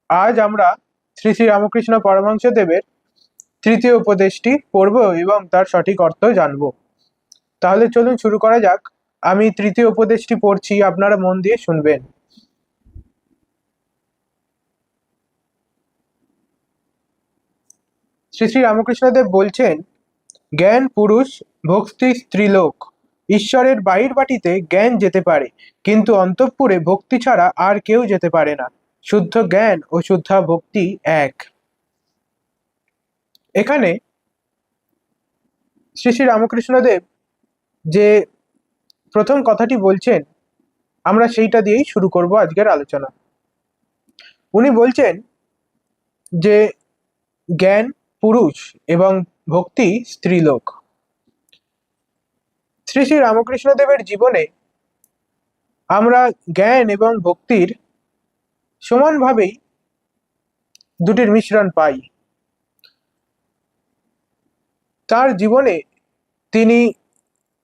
আজ আমরা শ্রী শ্রী রামকৃষ্ণ পরমহংস দেবের তৃতীয় উপদেশটি পড়ব এবং তার সঠিক অর্থ জানব। তাহলে চলুন শুরু করা যাক। আমি তৃতীয় উপদেশটি পড়ছি, আপনারা মন দিয়ে শুনবেন। শ্রী শ্রী রামকৃষ্ণ দেব বলছেন, জ্ঞান পুরুষ, ভক্তি স্ত্রীলোক। ঈশ্বরের বাহির বাটিতে জ্ঞান যেতে পারে, কিন্তু অন্তঃপুরে ভক্তি ছাড়া আর কেউ যেতে পারে না। শুদ্ধ জ্ঞান ও শুদ্ধ ভক্তি এক। এখানে শ্রী শ্রী রামকৃষ্ণ দেব যে প্রথম কথাটি বলছেন, আমরা সেইটা দিয়েই শুরু করব আজকের আলোচনা। উনি বলছেন যে জ্ঞান পুরুষ এবং ভক্তি স্ত্রীলোক। শ্রী শ্রী রামকৃষ্ণ দেবের জীবনে আমরা জ্ঞান এবং ভক্তির সমানভাবেই দুটির মিশ্রণ পাই। তার জীবনে তিনি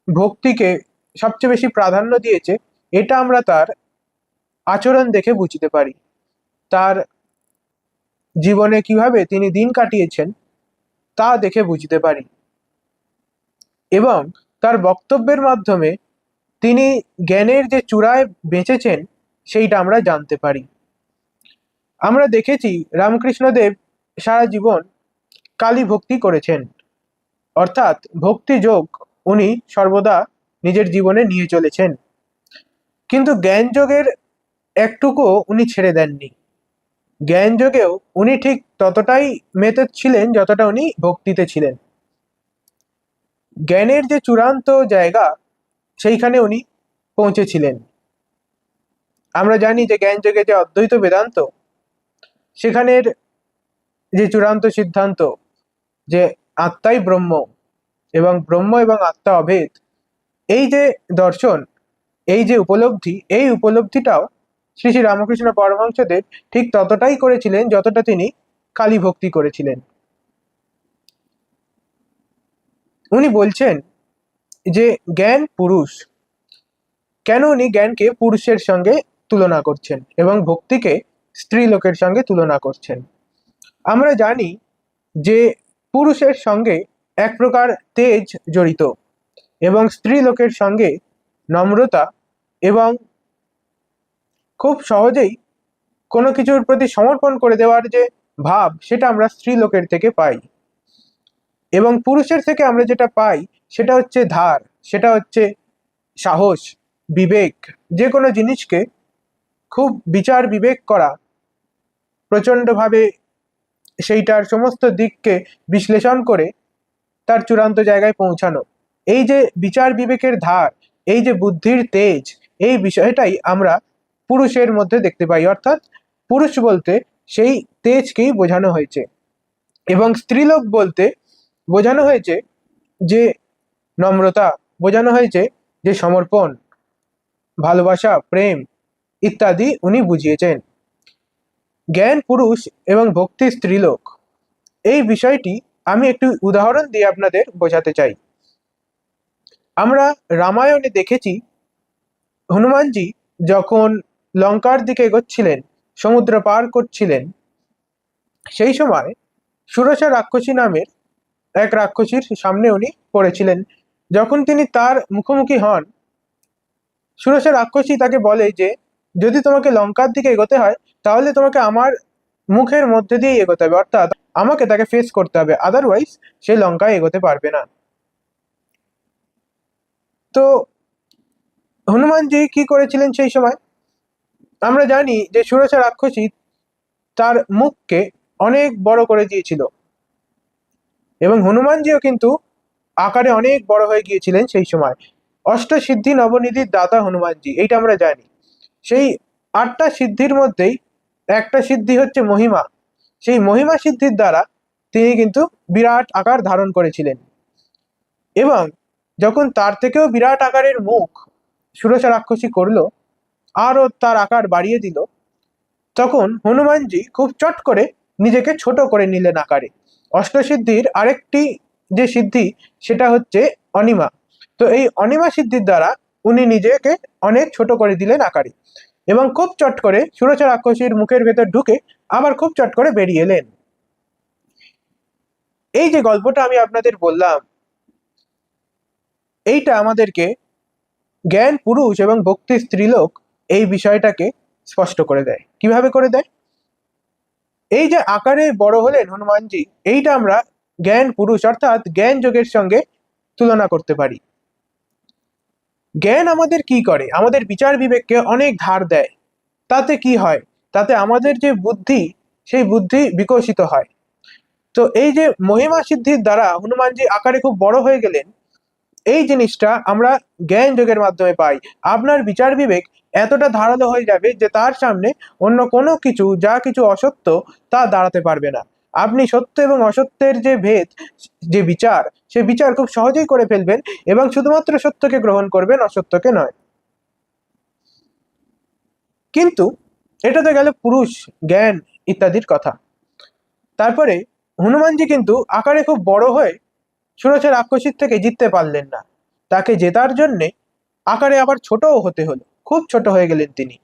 ভক্তিকে সবচেয়ে বেশি প্রাধান্য দিয়েছে, এটা আমরা তার আচরণ দেখে বুঝতে পারি। তার জীবনে কিভাবে তিনি দিন কাটিয়েছেন তা দেখে বুঝতে পারি, এবং তার বক্তব্যের মাধ্যমে তিনি জ্ঞানের যে চূড়ায় বেঁচেছেন সেইটা আমরা জানতে পারি। আমরা দেখেছি রামকৃষ্ণদেব সারা জীবন কালী ভক্তি করেছেন, অর্থাৎ ভক্তি যোগ উনি সর্বদা নিজের জীবনে নিয়ে চলেছেন, কিন্তু জ্ঞান যোগের একটুকু উনি ছেড়ে দেননি। জ্ঞান যোগেও উনি ঠিক ততটাই মেতে ছিলেন যতটা উনি ভক্তিতে ছিলেন। জ্ঞানের যে চূড়ান্ত জায়গা সেইখানে উনি পৌঁছেছিলেন। আমরা জানি যে জ্ঞান যোগে যে অদ্বৈত বেদান্ত, সেখানের যে চূড়ান্ত সিদ্ধান্ত যে আত্মাই ব্রহ্ম এবং ব্রহ্ম এবং আত্মা অভেদ, এই যে দর্শন, এই যে উপলব্ধি, এই উপলব্ধিটাও শ্রী শ্রী রামকৃষ্ণ পরমহংসদেব ঠিক ততটাই করেছিলেন যতটা তিনি কালী ভক্তি করেছিলেন। উনি বলছেন যে জ্ঞান পুরুষ। কেন উনি জ্ঞানকে পুরুষের সঙ্গে তুলনা করছেন এবং ভক্তিকে স্ত্রী লোকের সঙ্গে তুলনা করছেন? আমরা জানি যে পুরুষের সঙ্গে এক প্রকার তেজ জড়িত এবং স্ত্রী লোকের সঙ্গে নম্রতা এবং খুব সহজেই কোনো কিছুর প্রতি সমর্পণ করে দেওয়ার যে ভাব, সেটা আমরা স্ত্রী লোকের থেকে পাই। এবং পুরুষের থেকে আমরা যেটা পাই সেটা হচ্ছে ধার, সেটা হচ্ছে সাহস, বিবেক। যে কোনো জিনিসকে খুব বিচার বিবেক করা, প্রচণ্ডভাবে সেইটার সমস্ত দিককে বিশ্লেষণ করে তার চূড়ান্ত জায়গায় পৌঁছানো, এই যে বিচার বিবেকের ধার, এই যে বুদ্ধির তেজ, এই বিষয়টাই আমরা পুরুষের মধ্যে দেখতে পাই। অর্থাৎ পুরুষ বলতে সেই তেজকেই বোঝানো হয়েছে, এবং স্ত্রীলোক বলতে বোঝানো হয়েছে যে নম্রতা, বোঝানো হয়েছে যে সমর্পণ, ভালোবাসা, প্রেম ইত্যাদি উনি বুঝিয়েছেন। জ্ঞান পুরুষ এবং ভক্তি স্ত্রীলোক, এই বিষয়টি আমি একটু উদাহরণ দিয়ে আপনাদের বোঝাতে চাই। আমরা রামায়ণে দেখেছি হনুমানজি যখন লঙ্কার দিকে এগোচ্ছিলেন, সমুদ্র পার করছিলেন, সেই সময় সুরসা রাক্ষসী নামের এক রাক্ষসীর সামনে উনি পড়েছিলেন। যখন তিনি তার মুখোমুখি হন, সুরসা রাক্ষসী তাকে বলে যে যদি তোমাকে লঙ্কার দিকে এগোতে হয় তাহলে তোমাকে আমার মুখের মধ্যে দিয়ে এগোতে হবে, অর্থাৎ আমাকে তাকে ফেস করতে হবে, আদারওয়াইজ সে লঙ্কায় এগোতে পারবে না। তো হনুমানজি কি করেছিলেন সেই সময়? আমরা জানি যে সুরসা রাক্ষসী তার মুখকে অনেক বড় করে দিয়েছিল, এবং হনুমানজিও কিন্তু আকারে অনেক বড় হয়ে গিয়েছিলেন সেই সময়। অষ্টসিদ্ধি নবনিধির দাতা হনুমানজি, এইটা আমরা জানি। সেই 8টা সিদ্ধির মধ্যেই একটা সিদ্ধি হচ্ছে মহিমা। সেই মহিমা সিদ্ধির দ্বারা তিনি কিন্তু বিরাট আকার ধারণ করেছিলেন, এবং যখন তার থেকেও বিরাট আকারের মুখ সুরসা রাক্ষসী করলো, আরও তার আকার বাড়িয়ে দিল, তখন হনুমানজি খুব চট করে নিজেকে ছোট করে নিলেন আকারে। অষ্টসিদ্ধির আরেকটি যে সিদ্ধি সেটা হচ্ছে অনিমা। তো এই অনিমা সিদ্ধির দ্বারা উনি নিজেকে অনেক ছোট করে দিলেন আকারে, এবং খুব চট করে সুরচা রাক্ষসীর মুখের ভেতর ঢুকে আবার খুব চট করে বেরিয়ে এলেন। এই যে গল্পটা আমি আপনাদের বললাম, এইটা আমাদেরকে জ্ঞান পুরুষ এবং ভক্তি স্ত্রীলোক এই বিষয়টাকে স্পষ্ট করে দেয়। কিভাবে করে দেয়? এই যে আকারে বড় হলেন হনুমানজি, এইটা আমরা জ্ঞান পুরুষ অর্থাৎ জ্ঞান যোগের সঙ্গে তুলনা করতে পারি। জ্ঞান আমাদের কি করে? আমাদের বিচার বিবেককে অনেক ধার দেয়। তাতে কি হয়? তাতে আমাদের যে বুদ্ধি, সেই বুদ্ধি বিকশিত হয়। তো এই যে মহিমা সিদ্ধির দ্বারা হনুমানজি আকারে খুব বড় হয়ে গেলেন, এই জিনিসটা আমরা জ্ঞান যোগের মাধ্যমে পাই। আপনার বিচার বিবেক এতটা ধারালো হয়ে যাবে যে তার সামনে অন্য কোনো কিছু, যা কিছু অসত্য, তা দাঁড়াতে পারবে না। আপনি সত্য এবং অসত্যের যে ভেদ, যে বিচার, সে বিচার খুব সহজেই করে ফেলবেন এবং শুধুমাত্র সত্যকে গ্রহণ করবেন, অসত্যকে নয়। কিন্তু এটা তো গেল পুরুষ জ্ঞান ইত্যাদির কথা। তারপরে হনুমানজি কিন্তু আকারে খুব বড় হয়ে সুরচা রাক্ষসীর থেকে জিততে পারলেন না। তাকে জেতার জন্যে আকারে আবার ছোটও হতে হলো, খুব ছোট হয়ে গেলেন তিনি।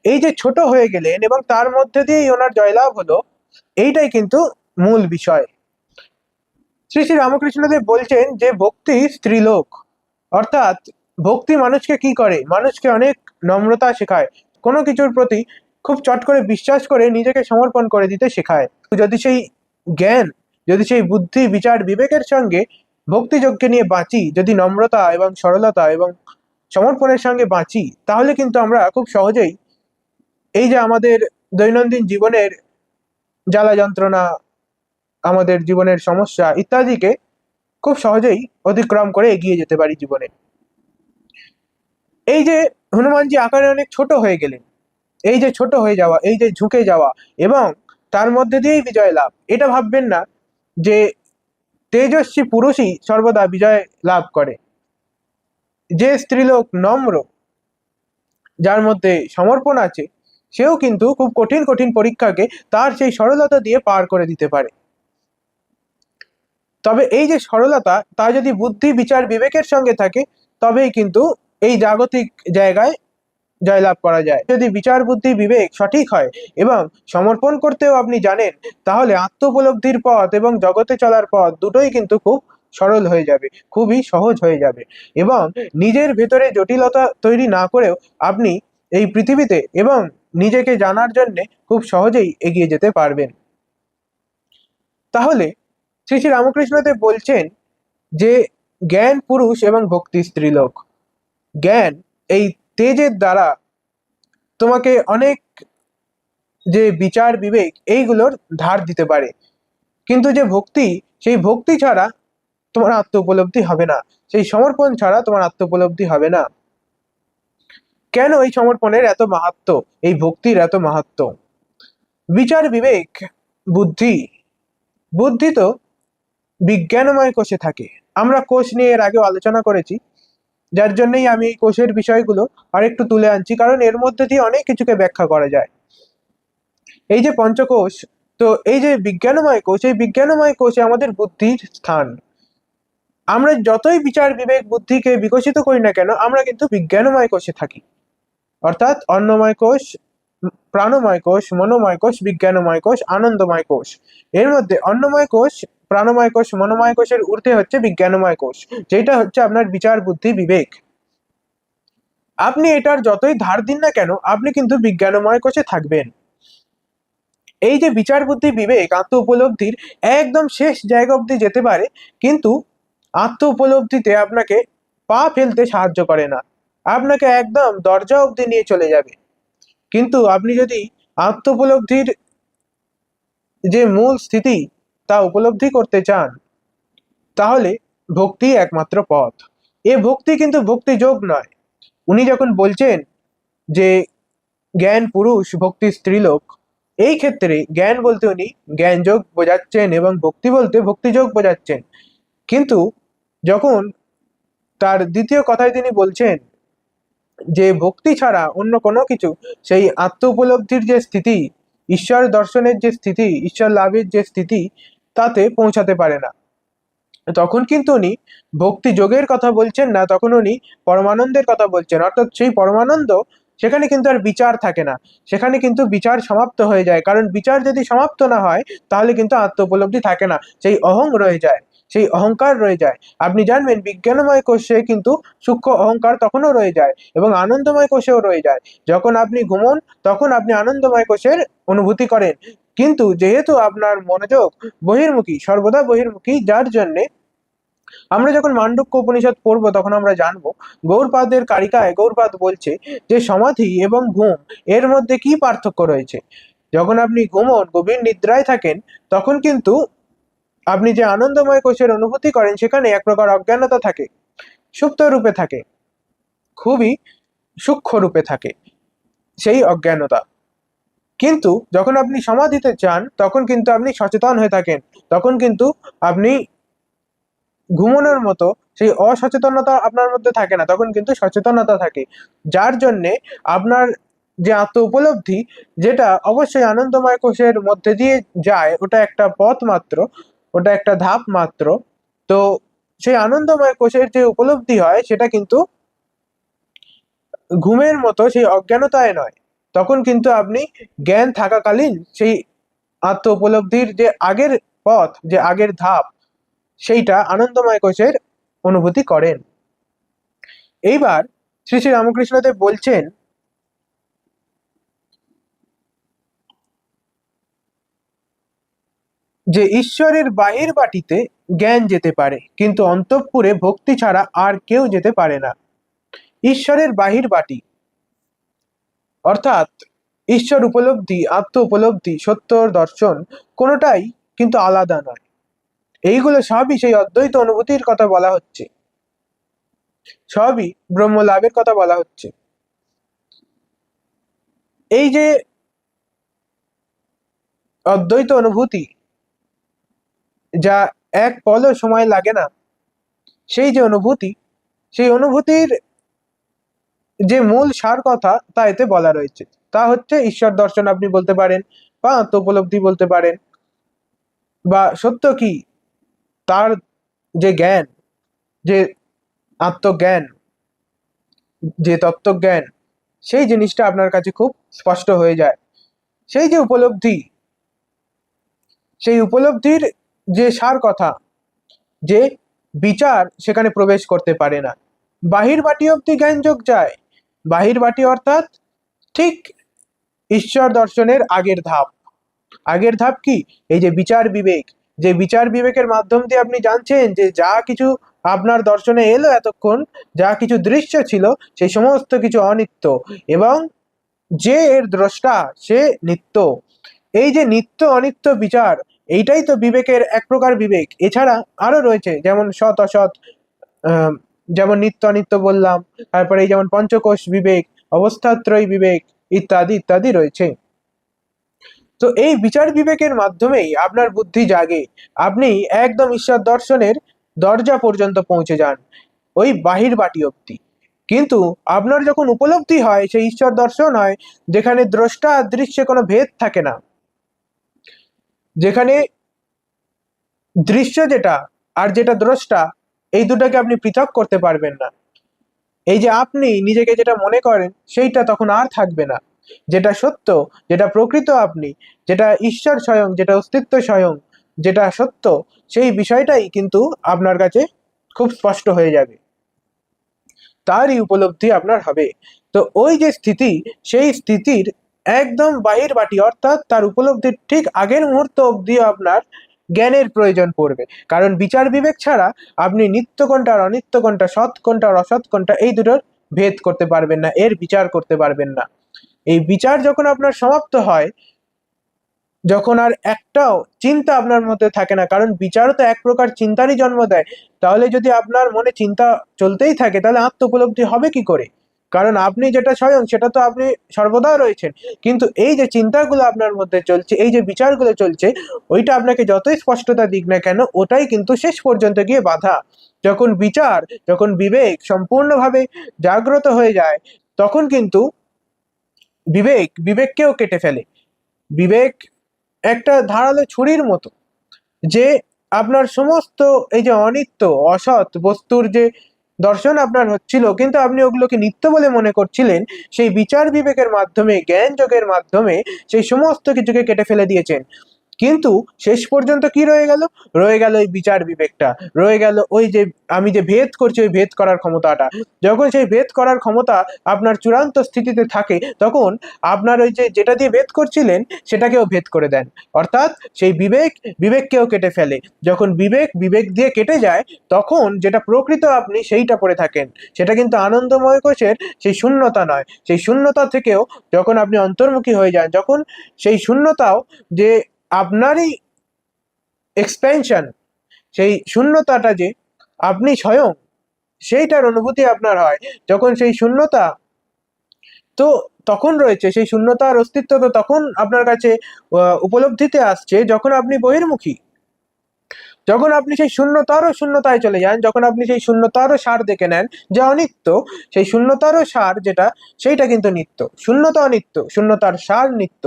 এই যে ছোট হয়ে গেলেন এবং তার মধ্যে দিয়েই ওনার জয়লাভ হলো, এইটাই কিন্তু মূল বিষয়। শ্রী শ্রী রামকৃষ্ণদেব বলছেন যে ভক্তি স্ত্রীলোক, অর্থাৎ ভক্তি মানুষকে কি করে? মানুষকে অনেক নম্রতা শেখায়, কোনো কিছুর প্রতি খুব চট করে বিশ্বাস করে নিজেকে সমর্পণ করে দিতে শেখায়। যদি সেই জ্ঞান, যদি সেই বুদ্ধি বিচার বিবেকের সঙ্গে ভক্তিযোগকে নিয়ে বাঁচি, যদি নম্রতা এবং সরলতা এবং সমর্পণের সঙ্গে বাঁচি, তাহলে কিন্তু আমরা খুব সহজেই এই যে আমাদের দৈনন্দিন জীবনের জ্বালা যন্ত্রণা, আমাদের জীবনের সমস্যা ইত্যাদিকে খুব সহজেই অতিক্রম করে এগিয়ে যেতে পারি জীবনে। এই যে হনুমানজি আকারে অনেক ছোট হয়ে গেলেন, এই যে ছোট হয়ে যাওয়া, এই যে ঝুঁকে যাওয়া এবং তার মধ্যে দিয়েই বিজয় লাভ, এটা ভাববেন না যে তেজস্বী পুরুষই সর্বদা বিজয় লাভ করে। যে স্ত্রীলোক নম্র, যার মধ্যে সমর্পণ আছে, সেও কিন্তু খুব কঠিন কঠিন পরীক্ষাকে তার সেই সরলতা দিয়ে পার করে দিতে পারে। তবে এই যে সরলতা, তা যদি বুদ্ধি বিচার বিবেকের সঙ্গে থাকে, তবেই কিন্তু এই জাগতিক জায়গায় জয়লাভ করা যায়। যদি বিচার বুদ্ধি বিবেক সঠিক হয় এবং সমর্পণ করতেও আপনি জানেন, তাহলে আত্ম উপলব্ধির পথ এবং জগতে চলার পথ দুটোই কিন্তু খুব সরল হয়ে যাবে, খুবই সহজ হয়ে যাবে, এবং নিজের ভেতরে জটিলতা তৈরি না করেও আপনি এই পৃথিবীতে এবং নিজেকে জানার জন্য খুব সহজেই এগিয়ে যেতে পারবেন। তাহলে শ্রী শ্রী রামকৃষ্ণদেব বলছেন যে জ্ঞান পুরুষ এবং ভক্তি স্ত্রীলোক। জ্ঞান এই তেজের দ্বারা তোমাকে অনেক যে বিচার বিবেক এইগুলোর ধার দিতে পারে, কিন্তু যে ভক্তি, সেই ভক্তি ছাড়া তোমার আত্ম উপলব্ধি হবে না, সেই সমর্পণ ছাড়া তোমার আত্ম উপলব্ধি হবে না। কেন এই সমর্পণের এত মাহাত্ম্য, এই ভক্তির এত মাহাত্ম্য? বিচার বিবেক বুদ্ধি, বুদ্ধি তো বিজ্ঞানময় কোষে থাকে। আমরা কোষ নিয়ে এর আগেও আলোচনা করেছি, যার জন্যই আমি এই কোষের বিষয়গুলো আরেকটু তুলে আনছি, কারণ এর মধ্যে দিয়ে অনেক কিছুকে ব্যাখ্যা করা যায়। এই যে পঞ্চকোষ, তো এই যে বিজ্ঞানময় কোষ, এই বিজ্ঞানময় কোষে আমাদের বুদ্ধির স্থান। আমরা যতই বিচার বিবেক বুদ্ধিকে বিকশিত করি না কেন, আমরা কিন্তু বিজ্ঞানময় কোষে থাকি, অর্থাৎ অন্নময় কোষ, প্রাণময় কোষ, মনোময় কোষ, বিজ্ঞানময় কোষ, আনন্দময় কোষ। এর মধ্যে অন্নময় কোষ, প্রাণময় কোষ, মনোময় কোষের ঊর্ধ্বে হচ্ছে বিজ্ঞানময় কোষ, যেটা হচ্ছে আপনার বিচার বুদ্ধি বিবেক। আপনি এটার যতই ধার দিন না কেন, আপনি কিন্তু বিজ্ঞানময় কোষে থাকবেন। এই যে বিচার বুদ্ধি বিবেক আত্ম উপলব্ধির একদম শেষ জায়গা অবধি যেতে পারে, কিন্তু আত্ম উপলব্ধিতে আপনাকে পা ফেলতে সাহায্য করে না, আপনাকে একদম দরজা অবধি নিয়ে চলে যাবে। কিন্তু আপনি যদি আত্ম উপলব্ধির যে মূল স্থিতি, তা উপলব্ধি করতে চান, তাহলে ভক্তি একমাত্র পথ। এ ভক্তি কিন্তু ভক্তি যোগ নয়। উনি যখন বলছেন যে জ্ঞান পুরুষ ভক্তি স্ত্রীলোক, এই ক্ষেত্রে জ্ঞান বলতে উনি জ্ঞান যোগ বোঝাচ্ছেন এবং ভক্তি বলতে ভক্তি যোগ বোঝাচ্ছেন। কিন্তু যখন তার দ্বিতীয় কথায় তিনি বলছেন যে ভক্তি ছাড়া অন্য কোনো কিছু সেই আত্ম উপলব্ধির যে স্থিতি, ঈশ্বর দর্শনের যে স্থিতি, ঈশ্বর লাভের যে স্থিতি, তাতে পৌঁছাতে পারে না। তখন কিন্তু উনি ভক্তি যোগের কথা বলছেন না, তখন উনি পরমানন্দের কথা বলছেন। অর্থাৎ সেই পরমানন্দ, সেখানে কিন্তু আর বিচার থাকে না, সেখানে কিন্তু বিচার সমাপ্ত হয়ে যায়। কারণ বিচার যদি সমাপ্ত না হয় তাহলে কিন্তু আত্ম উপলব্ধি থাকে না, সেই অহং রয়ে যায়, সেই অহংকার রয়ে যায়। আপনি জানবেন বিজ্ঞানময় কোষে কিন্তু সূক্ষ্ম অহংকার তখনও রয়ে যায় এবং আনন্দময় কোষেও রয়ে যায়। যখন আপনি ঘুমন তখন আপনি আনন্দময় কোষের অনুভূতি করেন, কিন্তু যেহেতু আপনার মনোযোগ বহির্মুখী, সর্বদা বহির্মুখী, যার জন্যে আমরা যখন মান্ডুক্য উপনিষদ পড়বো তখন আমরা জানবো গৌড়পাদের কারিকায় গৌড়পাদ বলছে যে সমাধি এবং ঘুম এর মধ্যে কি পার্থক্য রয়েছে। যখন আপনি ঘুমন, গভীর নিদ্রায় থাকেন, তখন কিন্তু আপনি যে আনন্দময় কোষের অনুভূতি করেন সেখানে এক প্রকার অজ্ঞানতা থাকে, সুপ্ত রূপে থাকে, খুবই সূক্ষ্ম রূপে থাকে সেই অজ্ঞানতা। কিন্তু যখন আপনি সমাধিতে চান তখন কিন্তু আপনি সচেতন হয়ে থাকেন, তখন কিন্তু আপনি ঘুমানোর মতো সেই অসচেতনতা আপনার মধ্যে থাকে না, তখন কিন্তু সচেতনতা থাকে। যার জন্যে আপনার যে আত্ম উপলব্ধি, যেটা অবশ্যই আনন্দময় কোষের মধ্যে দিয়ে যায়, ওটা একটা পথ মাত্র, ওটা একটা ধাপ মাত্র। তো সেই আনন্দময় কোষের যে উপলব্ধি হয় সেটা কিন্তু ঘুমের মতো সেই অজ্ঞানতায় নয়, তখন কিন্তু আপনি জ্ঞান থাকাকালীন সেই আত্ম উপলব্ধির যে আগের পথ, যে আগের ধাপ, সেইটা আনন্দময় কোষের অনুভূতি করেন। এইবার শ্রী শ্রী রামকৃষ্ণদেব বলছেন যে ঈশ্বরের বাহির বাটিতে জ্ঞান যেতে পারে, কিন্তু অন্তঃপুরে ভক্তি ছাড়া আর কেউ যেতে পারে না। ঈশ্বরের বাহির বাটি অর্থাৎ ঈশ্বর উপলব্ধি, আত্ম উপলব্ধি, সত্যর দর্শন, কোনোটাই কিন্তু আলাদা নয়। এইগুলো সবই সেই অদ্বৈত অনুভূতির কথা বলা হচ্ছে, সবই ব্রহ্ম লাভের কথা বলা হচ্ছে। এই যে অদ্বৈত অনুভূতি, যা এক পলও সময় লাগে না, সেই যে অনুভূতি, সেই অনুভূতির যে মূল সার কথা তা এতে বলা রয়েছে। তা হচ্ছে ঈশ্বর দর্শন আপনি বলতে পারেন, বা আত্ম উপলব্ধি বলতে পারেন, বা সত্য কি তার যে জ্ঞান, যে আত্মজ্ঞান, যে তত্ত্বজ্ঞান, সেই জিনিসটা আপনার কাছে খুব স্পষ্ট হয়ে যায়। সেই যে উপলব্ধি, সেই উপলব্ধির যে সার কথা, যে বিচার সেখানে প্রবেশ করতে পারে না। বাহির বাটি অব্দি জ্ঞানযোগ যায়। বাহির বাটি অর্থাৎ ঠিক ঈশ্বর দর্শনের আগের ধাপ। আগের ধাপ কি? এই যে বিচার বিবেক, যে বিচার বিবেকের মাধ্যম দিয়ে আপনি জানছেন যে যা কিছু আপনার দর্শনে এলো এতক্ষণ, যা কিছু দৃশ্য ছিল, সেই সমস্ত কিছু অনিত্য, এবং যে এর দ্রষ্টা সে নিত্য। এই যে নিত্য অনিত্য বিচার, এইটাই তো বিবেকের এক প্রকার বিবেক। এছাড়া আরো রয়েছে যেমন সৎ অসৎ, আহ, যেমন নিত্য অনিত্য বললাম, তারপরে এই যেমন পঞ্চকোষ বিবেক, অবস্থাত্রয়ী বিবেক, ইত্যাদি ইত্যাদি রয়েছে। তো এই বিচার বিবেকের মাধ্যমেই আপনার বুদ্ধি জাগে, আপনি একদম ঈশ্বর দর্শনের দরজা পর্যন্ত পৌঁছে যান, ওই বাহির বাটি অব্দি। কিন্তু আপনার যখন উপলব্ধি হয়, সেই ঈশ্বর দর্শন হয় যেখানে দ্রষ্টা আর দৃশ্যে কোনো ভেদ থাকে না, যেখানে দৃশ্য যেটা আর যেটা দ্রষ্টা, এই দুটাকে আপনি পৃথক করতে পারবেন না। এই যে আপনি নিজেকে যেটা মনে করেন সেইটা তখন আর থাকবে না। যেটা সত্য, যেটা প্রকৃত আপনি, যেটা ঈশ্বর স্বয়ং, যেটা অস্তিত্ব স্বয়ং, যেটা সত্য, সেই বিষয়টাই কিন্তু আপনার কাছে খুব স্পষ্ট হয়ে যাবে, তারই উপলব্ধি আপনার হবে। তো ওই যে স্থিতি, সেই স্থিতির একদম বাহির বাটি অর্থাৎ তার উপলব্ধির ঠিক আগের মুহূর্ত অবধি আপনার জ্ঞানের প্রয়োজন পড়বে। কারণ বিচার বিবেক ছাড়া আপনি নিত্য কোনটা আর অনিত্য কোনটা, সৎ কোনটা আর অসৎ কোনটা, এই দুটোর ভেদ করতে পারবেন না, এর বিচার করতে পারবেন না। এই বিচার যখন আপনার সমাপ্ত হয়, যখন আর একটাও চিন্তা আপনার মধ্যে থাকে না, কারণ বিচারও তো এক প্রকার চিন্তারই জন্ম দেয়। তাহলে যদি আপনার মনে চিন্তা চলতেই থাকে তাহলে আত্ম উপলব্ধি হবে কি করে? কারণ আপনি যেটা স্বয়ং সেটা তো আপনি সর্বদা রয়েছেন, কিন্তু এই যে চিন্তাগুলো আপনার মধ্যে চলছে, এই যে বিচারগুলো চলছে, ওইটা আপনাকে যতই স্পষ্টতা দিক না কেন, ওটাই কিন্তু শেষ পর্যন্ত গিয়ে বাধা। যখন বিচার, যখন বিবেক সম্পূর্ণভাবে জাগ্রত হয়ে যায়, তখন কিন্তু বিবেককেও কেটে ফেলে। বিবেক একটা ধারালো ছুরির মতো, যে আপনার সমস্ত এই যে অনিত্য অসৎ বস্তুর যে দর্শন আপনার হচ্ছিল, কিন্তু আপনি ওগুলোকে নিত্য বলে মনে করছিলেন, সেই বিচার বিবেকের মাধ্যমে, জ্ঞান যোগের মাধ্যমে সেই সমস্ত কিছুকে কেটে ফেলে দিয়েছেন। কিন্তু শেষ পর্যন্ত কি রয়ে গেল? রয়ে গেল ওই বিচার বিবেকটা, রয়ে গেল ওই যে আমি যে ভেদ করছি, ওই ভেদ করার ক্ষমতাটা। যখন সেই ভেদ করার ক্ষমতা আপনার চূড়ান্ত স্থিতিতে থাকে, তখন আপনার ওই যে যেটা দিয়ে ভেদ করছিলেন সেটাকেও ভেদ করে দেন। অর্থাৎ সেই বিবেক বিবেককেও কেটে ফেলে। যখন বিবেক বিবেক দিয়ে কেটে যায়, তখন যেটা প্রকৃত আপনি সেইটা পড়ে থাকেন। সেটা কিন্তু আনন্দময় কোষের সেই শূন্যতা নয়। সেই শূন্যতা থেকেও যখন আপনি অন্তর্মুখী হয়ে যান, যখন সেই শূন্যতাও যে আপনারই এক্সপেনশন, সেই শূন্যতাটা যে আপনি স্বয়ং, সেইটার অনুভূতি আপনার হয়। যখন সেই শূন্যতা তো তখন রয়েছে, সেই শূন্যতার অস্তিত্ব তো তখন আপনার কাছে উপলব্ধিতে আসছে যখন আপনি বহির্মুখী, যখন আপনি সেই শূন্যতারও শূন্যতায় চলে যান, যখন আপনি সেই শূন্যতারও সার দেখে নেন যে অনিত্য, সেই শূন্যতারও সার যেটা, সেইটা কিন্তু নিত্য। শূন্যতা অনিত্য, শূন্যতার সার নিত্য।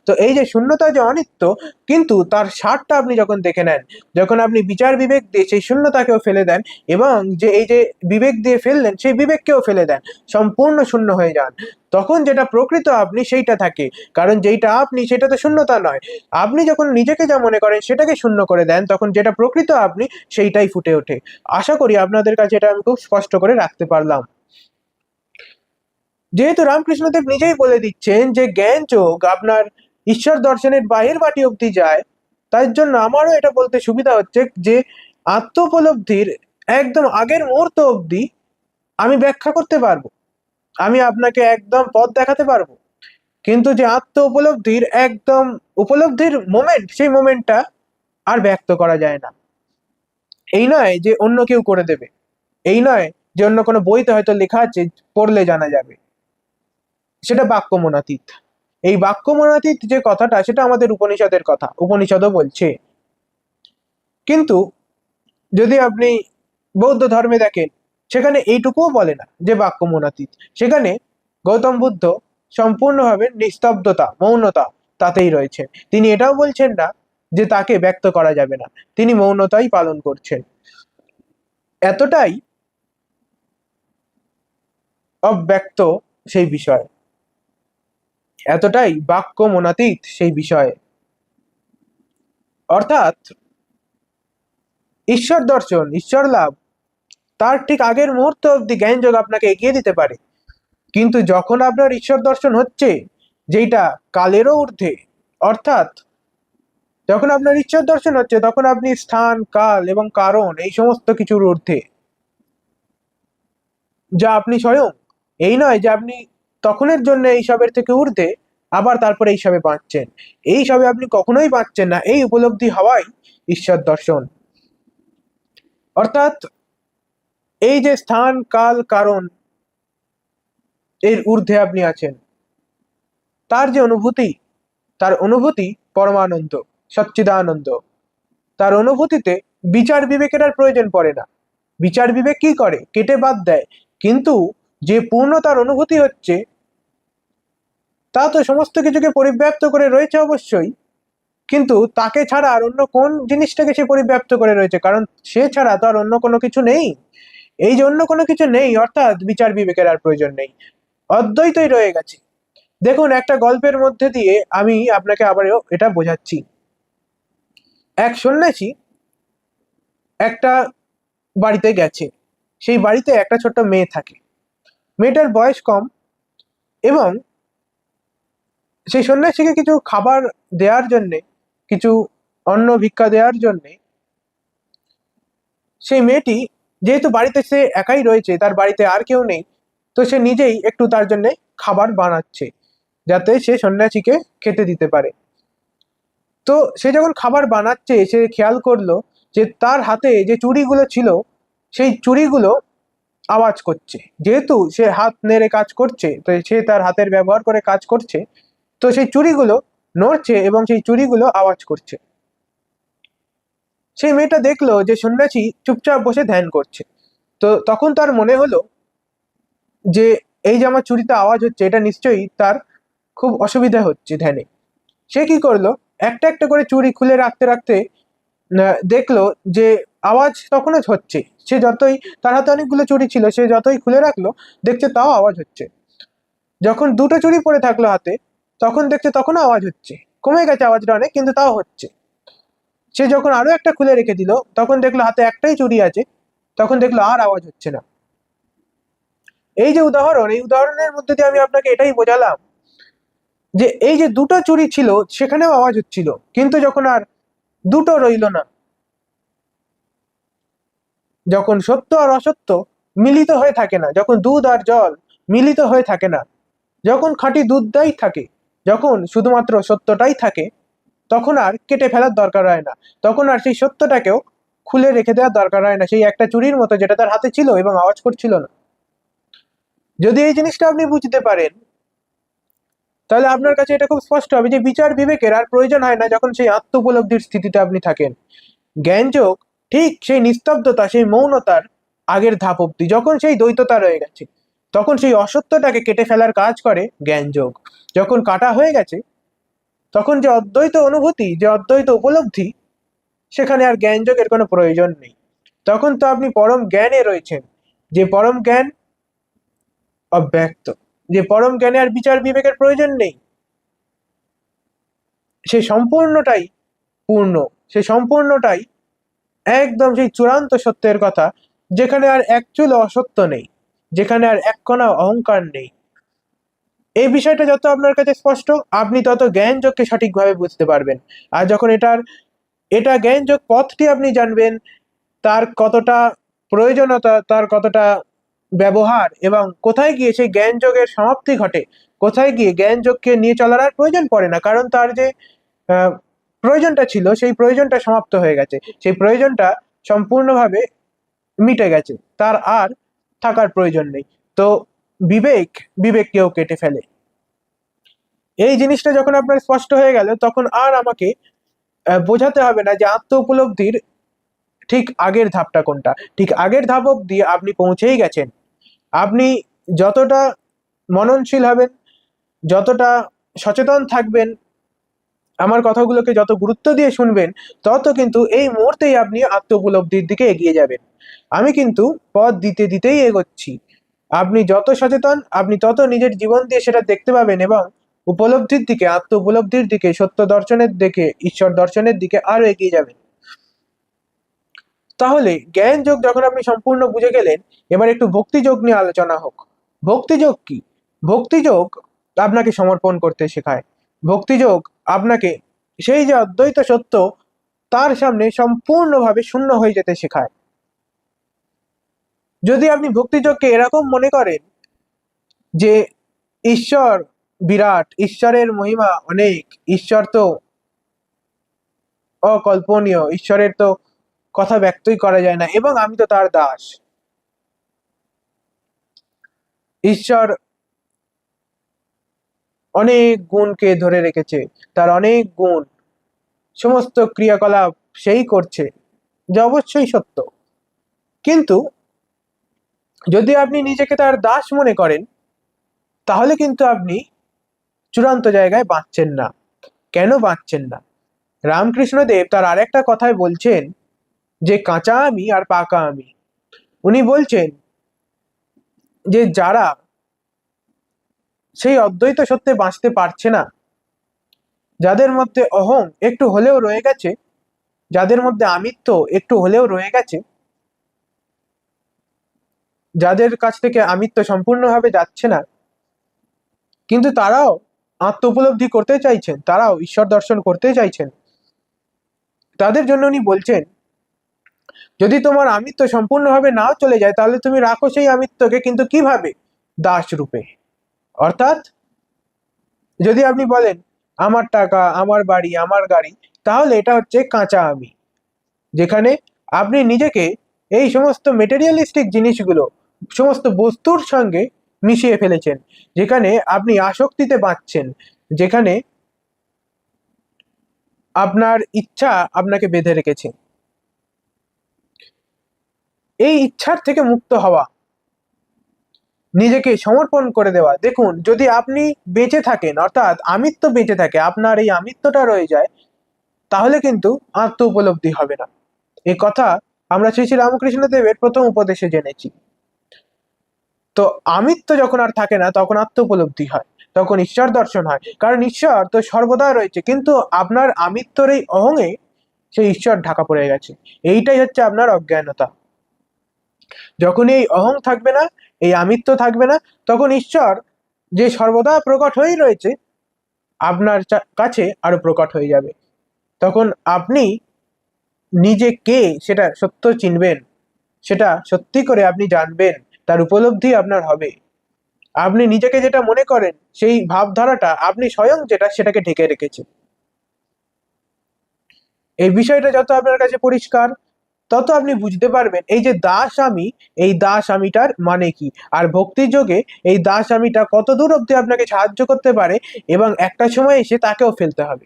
তো এই যে শূন্যতা যে অনিত্য, কিন্তু তার সারটা আপনি যখন দেখে নেন, যখন আপনি বিচার বিবেক দিয়ে সেই শূন্যতাকেও ফেলে দেন, এবং যে এই যে বিবেক দিয়ে ফেললেন সেই বিবেককেও ফেলে দেন, সম্পূর্ণ শূন্য হয়ে যান, তখন যেটা প্রকৃত আপনি সেইটা থাকে। কারণ যেইটা আপনি সেটা তো শূন্যতা নয়। আপনি যখন নিজেকে যা মনে করেন সেটাকে শূন্য করে দেন, তখন যেটা প্রকৃত আপনি সেইটাই ফুটে ওঠে। আশা করি আপনাদের কাছে এটা আমি খুব স্পষ্ট করে রাখতে পারলাম। যেহেতু রামকৃষ্ণদেব নিজেই বলে দিচ্ছেন যে জ্ঞান যোগ আপনার ঈশ্বর দর্শনের বাহির বাটি অব্দি যায়, তাই জন্য আমারও এটা বলতে সুবিধা হচ্ছে যে আত্ম উপলব্ধির একদম আগের মুহূর্ত অব্দি আমি ব্যাখ্যা করতে পারবো, আমি আপনাকে একদম পথ দেখাতে পারবো। কিন্তু যে আত্ম উপলব্ধির একদম উপলব্ধির মোমেন্ট, সেই মোমেন্টটা আর ব্যক্ত করা যায় না। এই নয় যে অন্য কেউ করে দেবে, এই নয় যে অন্য কোনো বইতে হয়তো লেখা আছে, পড়লে জানা যাবে। সেটা বাক্যমনাতীত। এই বাক্যমনাতীত যে কথাটা, সেটা আমাদের উপনিষদের কথা, উপনিষদও বলছে। কিন্তু যদি আপনি বৌদ্ধ ধর্মে দেখেন, সেখানে এইটুকুও বলে না যে বাক্যমনাতীত। সেখানে গৌতম বুদ্ধ সম্পূর্ণভাবে নিস্তব্ধতা, মৌনতা তাতেই রয়েছে। তিনি এটাও বলছেন না যে তাকে ব্যক্ত করা যাবে না, তিনি মৌনতাই পালন করছেন। এতটাই অব্যক্ত সেই বিষয়, এতটাই বাক্য মনাতীত সেই বিষয়ে। অর্থাৎ ঈশ্বর দর্শন, ঈশ্বর লাভ, তার ঠিক আগের মুহূর্ত অব্দি জ্ঞানযোগ আপনাকে এগিয়ে দিতে পারে। কিন্তু যখন আপনার ঈশ্বর দর্শন হচ্ছে যেটা কালেরও ঊর্ধ্বে, অর্থাৎ যখন আপনার ঈশ্বর দর্শন হচ্ছে, তখন আপনি স্থান, কাল এবং কারণ এই সমস্ত কিছুর ঊর্ধ্বে, যা আপনি স্বয়ং। এই নয় যে আপনি তখনের জন্য এইসবের থেকে ঊর্ধ্বে, আবার তারপরে এইসবে বাঁচছেন। এইসবে আপনি কখনোই বাঁচছেন না। এই উপলব্ধি হওয়াই ঈশ্বর দর্শন। অর্থাৎ এই যে স্থান, কাল, কারণ এর ঊর্ধ্বে আপনি আছেন, তার যে অনুভূতি, তার অনুভূতি পরমানন্দ, সচ্চিদানন্দ। তার অনুভূতিতে বিচার বিবেকের আর প্রয়োজন পড়ে না। বিচার বিবেক কি করে? কেটে বাদ দেয়। কিন্তু যে পূর্ণতার অনুভূতি হচ্ছে, তা তো সমস্ত কিছুকে পরিব্যাপ্ত করে রয়েছে অবশ্যই, কিন্তু তাকে ছাড়া আর অন্য কোন জিনিসটাকে সে পরিব্যাপ্ত করে রয়েছে? কারণ সে ছাড়া তো আর অন্য কোনো কিছু নেই। এই যে অন্য কোনো কিছু নেই, অর্থাৎ বিচার বিবেকের আর প্রয়োজন নেই, অদ্বৈতই রয়ে গেছে। দেখুন, একটা গল্পের মধ্যে দিয়ে আমি আপনাকে আবারও এটা বোঝাচ্ছি। এক সন্ন্যাসী একটা বাড়িতে গেছে। সেই বাড়িতে একটা ছোট্ট মেয়ে থাকে। মেয়েটার বয়স কম, এবং সেই সন্ন্যাসীকে কিছু খাবার দেওয়ার জন্যে, কিছু অন্ন ভিক্ষা দেওয়ার জন্যে, সেই মেয়েটি, যেহেতু বাড়িতে সে একাই রয়েছে, তার বাড়িতে আর কেউ নেই, তো সে নিজেই একটু তার জন্য খাবার বানাচ্ছে, যাতে সে সন্ন্যাসীকে খেতে দিতে পারে। তো সে যখন খাবার বানাচ্ছে, সে খেয়াল করলো যে তার হাতে যে চুড়িগুলো ছিল, সেই চুড়িগুলো আওয়াজ করছে। যেহেতু সে হাত নেড়ে কাজ করছে, তো সে তার হাতের ব্যবহার করে কাজ করছে, তো সেই চুড়িগুলো নড়ছে এবং সেই চুড়িগুলো আওয়াজ করছে। সেই মেয়েটা দেখলো যে সন্ন্যাসী চুপচাপ বসে ধ্যান করছে। তো তখন তার মনে হলো যে এই যে আমার চুড়িতে আওয়াজ হচ্ছে, এটা নিশ্চয়ই তার খুব অসুবিধা হচ্ছে ধ্যানে। সে কি করলো, একটা একটা করে চুড়ি খুলে রাখতে রাখতে দেখলো যে আওয়াজ তখনও হচ্ছে। সে যতই, তার হাতে অনেকগুলো চুড়ি ছিল, সে যতই খুলে রাখলো দেখছে তাও আওয়াজ হচ্ছে। যখন দুটো চুড়ি পড়ে থাকলো হাতে, তখন দেখছে তখনও আওয়াজ হচ্ছে, কমে গেছে আওয়াজটা অনেক কিন্তু তাও হচ্ছে। সে যখন আরো একটা খুলে রেখে দিল, তখন দেখলো হাতে একটাই চুড়ি আছে, তখন দেখলো আর আওয়াজ হচ্ছে না। এই যে উদাহরণ, এই উদাহরণের মধ্যে দিয়ে আমি আপনাকে এটাই বোঝালাম যে এই যে দুটো চুড়ি ছিল সেখানেও আওয়াজ হচ্ছিল, কিন্তু যখন আর দুটো রইল না, যখন সত্য আর অসত্য মিলিত হয়ে থাকে না, যখন দুধ আর জল মিলিত হয়ে থাকে না, যখন খাঁটি দুধটাই থাকে, যখন শুধুমাত্র সত্যটাই থাকে, তখন আর কেটে ফেলার দরকার হয় না। তখন আর সেই সত্যটাকেও খুলে রেখে দেওয়ার দরকার হয় না, সেই একটা চুরির মতো যেটা তার হাতে ছিল এবং আওয়াজ করছিল না। যদি এই জিনিসটা আপনি বুঝতে পারেন, তাহলে আপনার কাছে এটা খুব স্পষ্ট হবে যে বিচার বিবেকের আর প্রয়োজন হয় না যখন সেই আত্ম উপলব্ধির স্থিতিতে আপনি থাকেন। জ্ঞানযোগ ঠিক সেই নিস্তব্ধতা, সেই মৌনতার আগের ধাপ অব্দি, যখন সেই দ্বৈততা রয়ে গেছে, তখন সেই অসত্যটাকে কেটে ফেলার কাজ করে জ্ঞানযোগ। যখন কাটা হয়ে গেছে, তখন যে অদ্বৈত অনুভূতি, যে অদ্বৈত উপলব্ধি, সেখানে আর জ্ঞানযোগের কোনো প্রয়োজন নেই। তখন তো আপনি পরম জ্ঞানে রয়েছেন, যে পরম জ্ঞান অব্যক্ত, যে পরম জ্ঞানে আর বিচার বিবেকের প্রয়োজন নেই। সে সম্পূর্ণটাই পূর্ণ, সে সম্পূর্ণটাই একদম সেই চূড়ান্ত সত্যের কথা, যেখানে আর এক চুল অসত্য নেই, যেখানে আর এক কণা অহংকার নেই। এই বিষয়টা যত আপনার কাছে স্পষ্ট, আপনি তত জ্ঞানযোগকে সঠিকভাবে বুঝতে পারবেন। আর যখন এটা জ্ঞানযোগ পথটি আপনি জানবেন, তার কতটা প্রয়োজনীয়তা, তার কতটা ব্যবহার, এবং কোথায় গিয়ে সেই জ্ঞানযোগের সমাপ্তি ঘটে, কোথায় গিয়ে জ্ঞানযোগকে নিয়ে চলার আর প্রয়োজন পড়ে না, কারণ তার যে আহ, প্রয়োজনটা ছিল সেই প্রয়োজনটা সমাপ্ত হয়ে গেছে, সেই প্রয়োজনটা সম্পূর্ণভাবে মিটে গেছে, তার আর থাকার প্রয়োজন নেই। তো বিবেক বিবেককেও কেটে ফেলে। এই জিনিসটা যখন আপনার স্পষ্ট হয়ে গেল, তখন আর আমাকে বোঝাতে হবে না যে আত্ম উপলব্ধির ঠিক আগের ধাপটা কোনটা। ঠিক আগের ধাপ অব্দি আপনি পৌঁছেই গেছেন। আপনি যতটা মননশীল হবেন, যতটা সচেতন থাকবেন, আমার কথাগুলোকে যত গুরুত্ব দিয়ে শুনবেন, তত কিন্তু এই মুহূর্তেই আপনি আত্ম উপলব্ধির দিকে এগিয়ে যাবেন। আমি কিন্তু পথ দিতে দিতেই এগোচ্ছি। আপনি যত সচেতন, আপনি তত নিজের জীবন দিয়ে সেটা দেখতে পাবেন, এবং উপলব্ধির দিকে, আত্ম উপলব্ধির দিকে, সত্য দর্শনের দিকে, ঈশ্বর দর্শনের দিকে আরো এগিয়ে যাবেন। তাহলে জ্ঞান যোগ যখন আপনি সম্পূর্ণ বুঝে গেলেন, এবার একটু ভক্তিযোগ নিয়ে আলোচনা হোক। ভক্তিযোগ কি? ভক্তিযোগ আপনাকে সমর্পণ করতে শেখায়। ভক্তিযোগ আপনাকে সেই যে অদ্বৈত সত্য, তার সামনে সম্পূর্ণভাবে শূন্য হয়ে যেতে শেখায়। যদি আপনি ভক্তিযোগকে এরকম মনে করেন যে ঈশ্বর বিরাট, ঈশ্বরের মহিমা অনেক, ঈশ্বর তো অকল্পনীয়, ঈশ্বরের তো কথা ব্যক্তই করা যায় না, এবং আমি তো তার দাস, ঈশ্বর অনেক গুণকে ধরে রেখেছে, তার অনেক গুণ, সমস্ত ক্রিয়াকলাপ সেই করছে, যা অবশ্যই সত্য। কিন্তু যদি আপনি নিজেকে তার দাস মনে করেন, তাহলে কিন্তু আপনি চূড়ান্ত জায়গায় বাঁচছেন না। কেন বাঁচছেন না? রামকৃষ্ণদেব তার আরেকটা কথায় বলছেন যে কাঁচা আমি আর পাকা আমি। উনি বলছেন যে যারা সেই অদ্বৈত সত্যে বাঁচতে পারছে না, যাদের মধ্যে অহং একটু হলেও রয়ে গেছে, যাদের মধ্যে আমিত্ব একটু হলেও রয়ে গেছে, যাদের কাছ থেকে আমিত্ব সম্পূর্ণভাবে যাচ্ছে না, কিন্তু তারাও আত্ম উপলব্ধি করতে চাইছেন, তারাও ঈশ্বর দর্শন করতে চাইছেন, তাদের জন্য উনি বলছেন, যদি তোমার আমিত্ব সম্পূর্ণভাবে নাও চলে যায়, তাহলে তুমি রাখো সেই আমিত্বকে, কিন্তু কিভাবে? দাস রূপে। অর্থাৎ যদি আপনি বলেন আমার টাকা, আমার বাড়ি, আমার গাড়ি, তাহলে এটা হচ্ছে কাঁচা আমি, যেখানে আপনি নিজেকে এই সমস্ত মেটেরিয়ালিস্টিক জিনিসগুলো, সমস্ত বস্তুর সঙ্গে মিশিয়ে ফেলেছেন, যেখানে আপনি আসক্তিতে বাঁচছেন, যেখানে আপনার ইচ্ছা আপনাকে বেঁধে রেখেছে। এই ইচ্ছার থেকে মুক্ত হওয়া, নিজেকে সমর্পণ করে দেওয়া। দেখুন, যদি আপনি বেঁচে থাকেন, অর্থাৎ আমিত্ব বেঁচে থাকে, আপনার এই আমিত্বটা রয়ে যায়, তাহলে কিন্তু আত্ম উপলব্ধি হবে না। এ কথা আমরা শ্রী শ্রী রামকৃষ্ণ দেবের প্রথম উপদেশে জেনেছি। তো আমিত্ব যখন আর থাকে না তখন আত্ম উপলব্ধি হয়, তখন ঈশ্বর দর্শন হয়। কারণ ঈশ্বর তো সর্বদা রয়েছে, কিন্তু আপনার আমিত্বর এই অহংয়ে সেই ঈশ্বর ঢাকা পড়ে গেছে। এইটাই হচ্ছে আপনার অজ্ঞানতা। যখন এই অহং থাকবে না, এই আমিত্ব থাকবে না, তখন ঈশ্বর যে সর্বদা প্রকট হয়েই রয়েছে আপনার কাছে আরো প্রকট হয়ে যাবে। তখন আপনি নিজে কে সেটা সত্য চিনবেন, সেটা সত্যি করে আপনি জানবেন, তার উপলব্ধি আপনার হবে। আপনি নিজেকে যেটা মনে করেন সেই ভাবধারাটা আপনি স্বয়ং যেটা সেটাকে ঢেকে রেখেছে। এই বিষয়টা যত আপনার কাছে পরিষ্কার, তত আপনি বুঝতে পারবেন এই যে দাস আমি, এই দাস আমিটার মানে কি, আর ভক্তির যোগে এই দাস আমিটা কত দূর অব্দি আপনাকে সাহায্য করতে পারে, এবং একটা সময় এসে তাকেও ফেলতে হবে।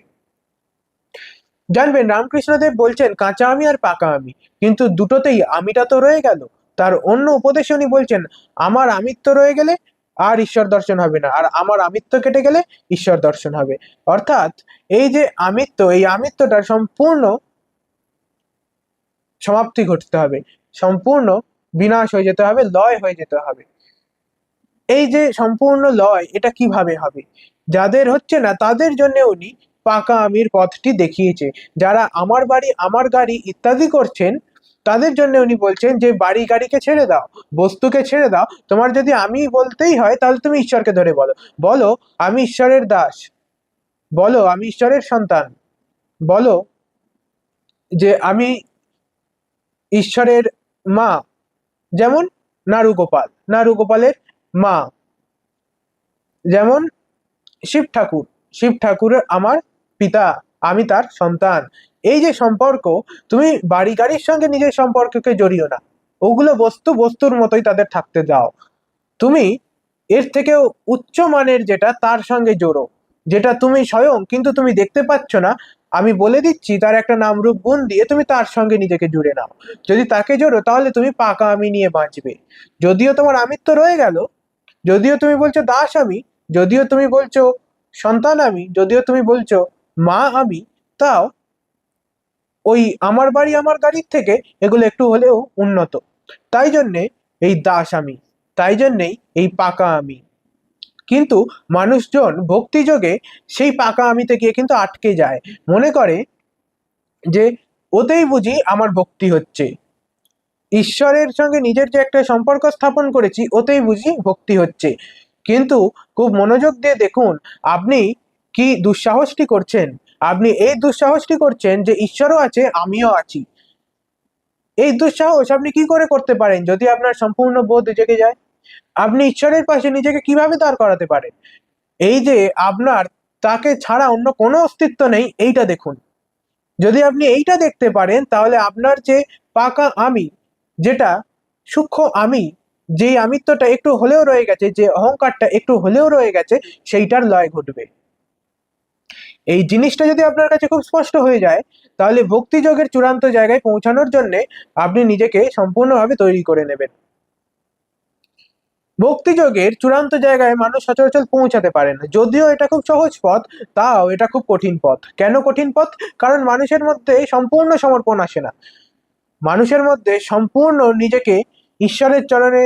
জানবেন রামকৃষ্ণদেব বলছেন কাঁচা আমি আর পাকা আমি, কিন্তু দুটোতেই আমিটা তো রয়ে গেল। তার অন্য উপদেশে উনি বলছেন আমার আমিত্ব রয়ে গেলে আর ঈশ্বর দর্শন হবে না, আর আমার আমিত্ব কেটে গেলে ঈশ্বর দর্শন হবে। অর্থাৎ এই যে আমিত্ব, এই আমিত্বটার সম্পূর্ণ সমাপ্তি ঘটতে হবে, সম্পূর্ণ বিনাশ হয়ে যেতে হবে, লয় হয়ে যেতে হবে। এই যে সম্পূর্ণ লয়, এটা কিভাবে হবে? যাদের হচ্ছে না তাদের জন্য উনি পাকা আমির পথটি দেখিয়েছে। যারা আমার বাড়ি আমার গাড়ি ইত্যাদি করছেন, তাদের জন্য উনি বলছেন যে বাড়ি গাড়িকে ছেড়ে দাও, বস্তুকে ছেড়ে দাও। তোমার যদি আমি বলতেই হয় তাহলে তুমি ঈশ্বরকে ধরে বলো, বলো আমি ঈশ্বরের দাস, বলো আমি ঈশ্বরের সন্তান, বলো যে আমি ঈশ্বরের মা। যেমন নারুগোপাল, নারুগোপালের মা। যেমন শিব ঠাকুর, শিব ঠাকুরের আমার পিতা, আমি তার সন্তান। এই যে সম্পর্ক, তুমি বাড়ি গাড়ির সঙ্গে নিজের সম্পর্ককে জড়িও না, ওগুলো বস্তু বস্তুর মতোই তাদের থাকতে দাও। তুমি এর থেকেও উচ্চ মানের যেটা তার সঙ্গে জোড়ো, যেটা তুমি স্বয়ং কিন্তু তুমি দেখতে পাচ্ছ না। আমি বলে দিচ্ছি তার একটা নাম রূপ গুণ দিয়ে তুমি তার সঙ্গে নিজেকে জুড়ে নাও। যদি তাকে জোড়ো তাহলে তুমি পাকা আমি নিয়ে বাঁচবে। যদিও তোমার আমিত্ব রয়ে গেল, যদিও তুমি বলছো দাস আমি, যদিও তুমি বলছো সন্তান আমি, যদিও তুমি বলছো মা আমি, তাও ওই আমার বাড়ি আমার গাড়ির থেকে এগুলো একটু হলেও উন্নত। তাই জন্যে এই দাস আমি, তাই জন্যেই এই পাকা আমি। কিন্তু মানুষজন ভক্তিযোগে সেই পাকা আমিতে গিয়ে কিন্তু আটকে যায়, মনে করে যে ওতেই বুঝি আমার ভক্তি হচ্ছে, ঈশ্বরের সঙ্গে নিজের যে একটা সম্পর্ক স্থাপন করেছি ওতেই বুঝি ভক্তি হচ্ছে। কিন্তু খুব মনোযোগ দিয়ে দেখুন আপনি কি দুঃসাহসটি করছেন। আপনি এই দুঃসাহসটি করছেন যে ঈশ্বরও আছে আমিও আছি। এই দুঃসাহস আপনি কি করে করতে পারেন যদি আপনার সম্পূর্ণ বোধ জেগে যায়? আপনি ঈশ্বরের পাশে নিজেকে কিভাবে দাঁড় করাতে পারেন? এই যে আপনার তাকে ছাড়া অন্য কোনো অস্তিত্ব নেই, এইটা দেখুন। যদি আপনি এইটা দেখতে পারেন তাহলে আপনার যে পাকা আমি, যেটা সূক্ষ্ম আমি, যেই আমিত্বটা একটু হলেও রয়ে গেছে, যে অহংকারটা একটু হলেও রয়ে গেছে, সেইটার লয় ঘটবে। এই জিনিসটা যদি আপনার কাছে খুব স্পষ্ট হয়ে যায়, তাহলে ভক্তিযোগের চূড়ান্ত জায়গায় পৌঁছানোর জন্য আপনি নিজেকে সম্পূর্ণভাবে তৈরি করে নেবেন। ভক্তিযোগের চূড়ান্ত জায়গায় মানুষ সচরাচর পৌঁছাতে পারে না, যদিও এটা খুব সহজ পথ, তাও এটা খুব কঠিন পথ। কেন কঠিন পথ? কারণ মানুষের মধ্যে সম্পূর্ণ সমর্পণ আসে না, মানুষের মধ্যে সম্পূর্ণ নিজেকে ঈশ্বরের চরণে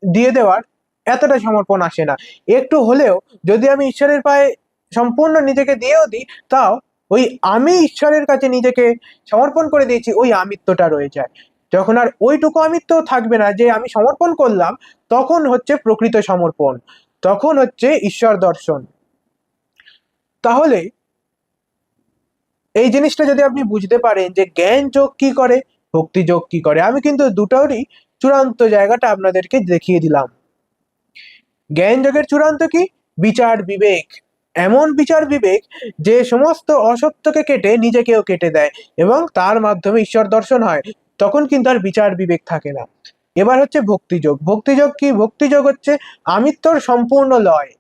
দিয়ে দেওয়ার এতটা সমর্পণ আসে না। একটু হলেও যদি আমি ঈশ্বরের পায়ে সম্পূর্ণ নিজেকে দিয়েও দিই, তাও ওই আমি ঈশ্বরের কাছে নিজেকে সমর্পণ করে দিয়েছি ওই আমিত্বটা রয়ে যায়। যখন আর ওইটুকু আমিত্ব থাকবে না যে আমি সমর্পণ করলাম, তখন হচ্ছে প্রকৃত সমর্পণ, তখন হচ্ছে ঈশ্বর দর্শন। তাহলে এই জিনিসটা যদি আপনি বুঝতে পারেন যে জ্ঞান যোগ কি করে, ভক্তি যোগ কি করে, আমি কিন্তু দুটোরই চূড়ান্ত জায়গাটা আপনাদেরকে দেখিয়ে দিলাম। জ্ঞান যোগের চূড়ান্ত কি? বিচার বিবেক। এমন বিচার বিবেক যে সমস্ত অসত্যকে কেটে নিজেকেও কেটে দেয় এবং তার মাধ্যমে ঈশ্বর দর্শন হয়। তখন কিন্তু আর বিচার বিবেক থাকে না। এবার হচ্ছে ভক্তিযোগ। ভক্তিযোগ কি? ভক্তিযোগ হচ্ছে আমিত্বর সম্পূর্ণ লয়,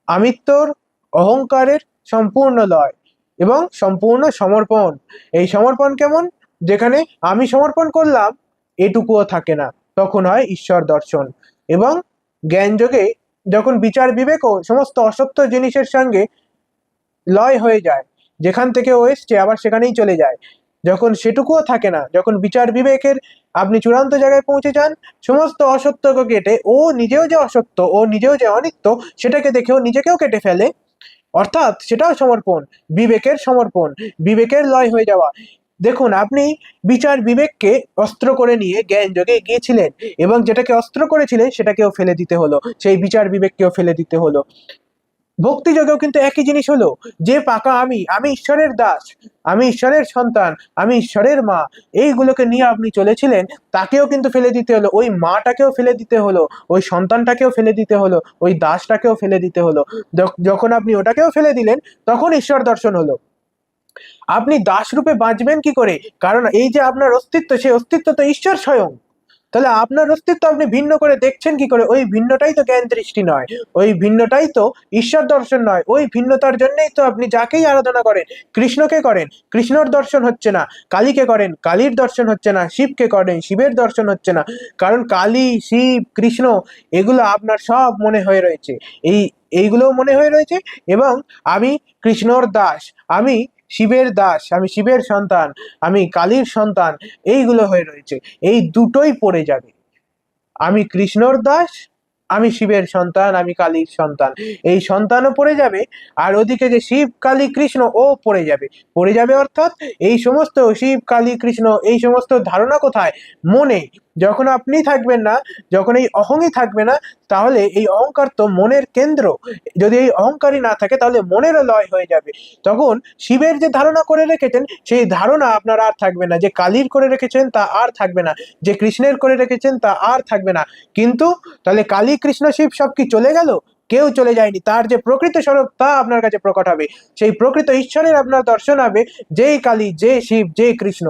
আমিত্বর অহংকারের সম্পূর্ণ লয় এবং সম্পূর্ণ সমর্পণ। এই সমর্পণ কেমন? যেখানে আমি সমর্পণ করলাম এটুকুও থাকে না, তখন হয় ঈশ্বর দর্শন। এবং জ্ঞান যোগে যখন বিচার বিবেকও সমস্ত অসত্য জিনিসের সঙ্গে লয় হয়ে যায়, যেখান থেকে ও এসছে আবার সেখানেই চলে যায়। যখন সেটুকুও থাকে না, যখন বিচার বিবেকের আপনি চূড়ান্ত জায়গায় পৌঁছে যান, সমস্ত অসত্যকে কেটে ও নিজেও যে অসত্য, ও নিজেও যে অনিত্য, সেটাকে দেখেও নিজেকেও কেটে ফেলে। অর্থাৎ সেটাও সমর্পণ, বিবেকের সমর্পণ, বিবেকের লয় হয়ে যাওয়া। দেখুন, আপনি বিচার বিবেককে অস্ত্র করে নিয়ে জ্ঞান যোগে গিয়েছিলেন, এবং যেটাকে অস্ত্র করেছিলেন সেটাকেও ফেলে দিতে হলো, সেই বিচার বিবেককেও ফেলে দিতে হলো। ভক্তি যোগেও কিন্তু একই জিনিস হলো, যে পাকা আমি ঈশ্বরের দাস, আমি ঈশ্বরের সন্তান, আমি ঈশ্বরের মা, এইগুলোকে নিয়ে আপনি চলেছিলেন, তাকেও কিন্তু ফেলে দিতে হলো, ওই মাটাকেও ফেলে দিতে হলো, ওই সন্তানটাকেও ফেলে দিতে হলো, ওই দাসটাকেও ফেলে দিতে হলো। যখন আপনি ওটাকেও ফেলে দিলেন, তখন ঈশ্বর দর্শন হলো। আপনি দাস রূপে বাঁচবেন কি করে? কারণ এই যে আপনার অস্তিত্ব, সেই অস্তিত্ব তো ঈশ্বর স্বয়ং। তাহলে আপনার অস্তিত্ব আপনি ভিন্ন করে দেখছেন কি করে? ওই ভিন্নটাই তো জ্ঞান দৃষ্টি নয়, ওই ভিন্নটাই তো ঈশ্বর দর্শন নয়। ওই ভিন্নতার জন্যই তো আপনি যাকেই আরাধনা করেন, কৃষ্ণকে করেন, কৃষ্ণর দর্শন হচ্ছে না, কালীকে করেন, কালীর দর্শন হচ্ছে না, শিবকে করেন, শিবের দর্শন হচ্ছে না। কারণ কালী, শিব, কৃষ্ণ এগুলো আপনার সব মনে হয়ে রয়েছে, এইগুলোও মনে হয়ে রয়েছে। এবং আমি কৃষ্ণর দাস, আমি শিবের দাস, আমি শিবের সন্তান, আমি কালীর সন্তান, এইগুলো হয়ে রয়েছে। এই দুটোই পড়ে যাবে। আমি কৃষ্ণর দাস, আমি শিবের সন্তান, আমি কালীর সন্তান, এই সন্তানও পড়ে যাবে। আর ওদিকে যে শিব, কালী, কৃষ্ণ ও পড়ে যাবে। পড়ে যাবে অর্থাৎ এই সমস্ত শিব, কালী, কৃষ্ণ এই সমস্ত ধারণা কোথায়? মনে। যখন আপনি থাকবেন না, যখন এই অহংই থাকবে না, তাহলে এই অহংকার তো মনের কেন্দ্র। যদি এই অহংকারই না থাকে, তাহলে মনেরও লয় হয়ে যাবে। তখন শিবের যে ধারণা করে রেখেছেন, সেই ধারণা আপনার আর থাকবে না। যে কালীর করে রেখেছেন তা আর থাকবে না, যে কৃষ্ণের করে রেখেছেন তা আর থাকবে না। কিন্তু তাহলে কালী, কৃষ্ণ, শিব সব কি চলে গেল? কেউ চলে যায়নি। তার যে প্রকৃত স্বরূপ তা আপনার কাছে প্রকট হবে, সেই প্রকৃত ঈশ্বরের আপনার দর্শন হবে, যেই কালী, যে শিব, যে কৃষ্ণ,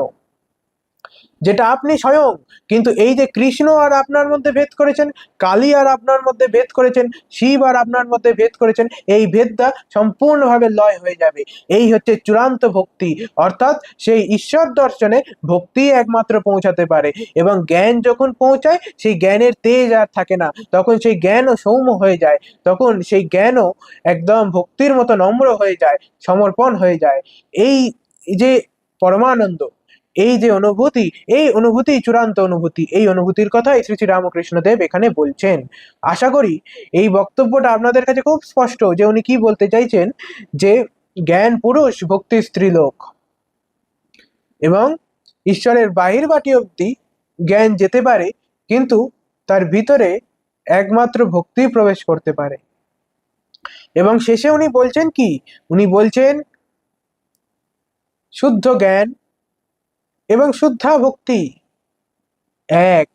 যেটা আপনি স্বয়ং। কিন্তু এই যে কৃষ্ণ আর আপনার মধ্যে ভেদ করেছেন, কালী আর আপনার মধ্যে ভেদ করেছেন, শিব আর আপনার মধ্যে ভেদ করেছেন, এই ভেদটা সম্পূর্ণভাবে লয় হয়ে যাবে। এই হচ্ছে চূড়ান্ত ভক্তি। অর্থাৎ সেই ঈশ্বর দর্শনে ভক্তি একমাত্র পৌঁছাতে পারে। এবং জ্ঞান যখন পৌঁছায়, সেই জ্ঞানের তেজ আর থাকে না, তখন সেই জ্ঞানও সৌম্য হয়ে যায়, তখন সেই জ্ঞানও একদম ভক্তির মতো নম্র হয়ে যায়, সমর্পণ হয়ে যায়। এই যে পরমানন্দ, এই যে অনুভূতি, এই অনুভূতি চূড়ান্ত অনুভূতি। এই অনুভূতির কথাই শ্রী শ্রী রামকৃষ্ণদেব এখানে বলছেন। আশা করি এই বক্তব্যটা আপনাদের কাছে খুব স্পষ্ট, যে উনি কি বলতে চাইছেন, যে জ্ঞান পুরুষ, ভক্তি স্ত্রীলোক, এবং ঈশ্বরের বাহির বাটি অব্দি জ্ঞান যেতে পারে, কিন্তু তার ভিতরে একমাত্র ভক্তি প্রবেশ করতে পারে। এবং শেষে উনি বলছেন কি? উনি বলছেন শুদ্ধ জ্ঞান এবং শুদ্ধা ভক্তি এক।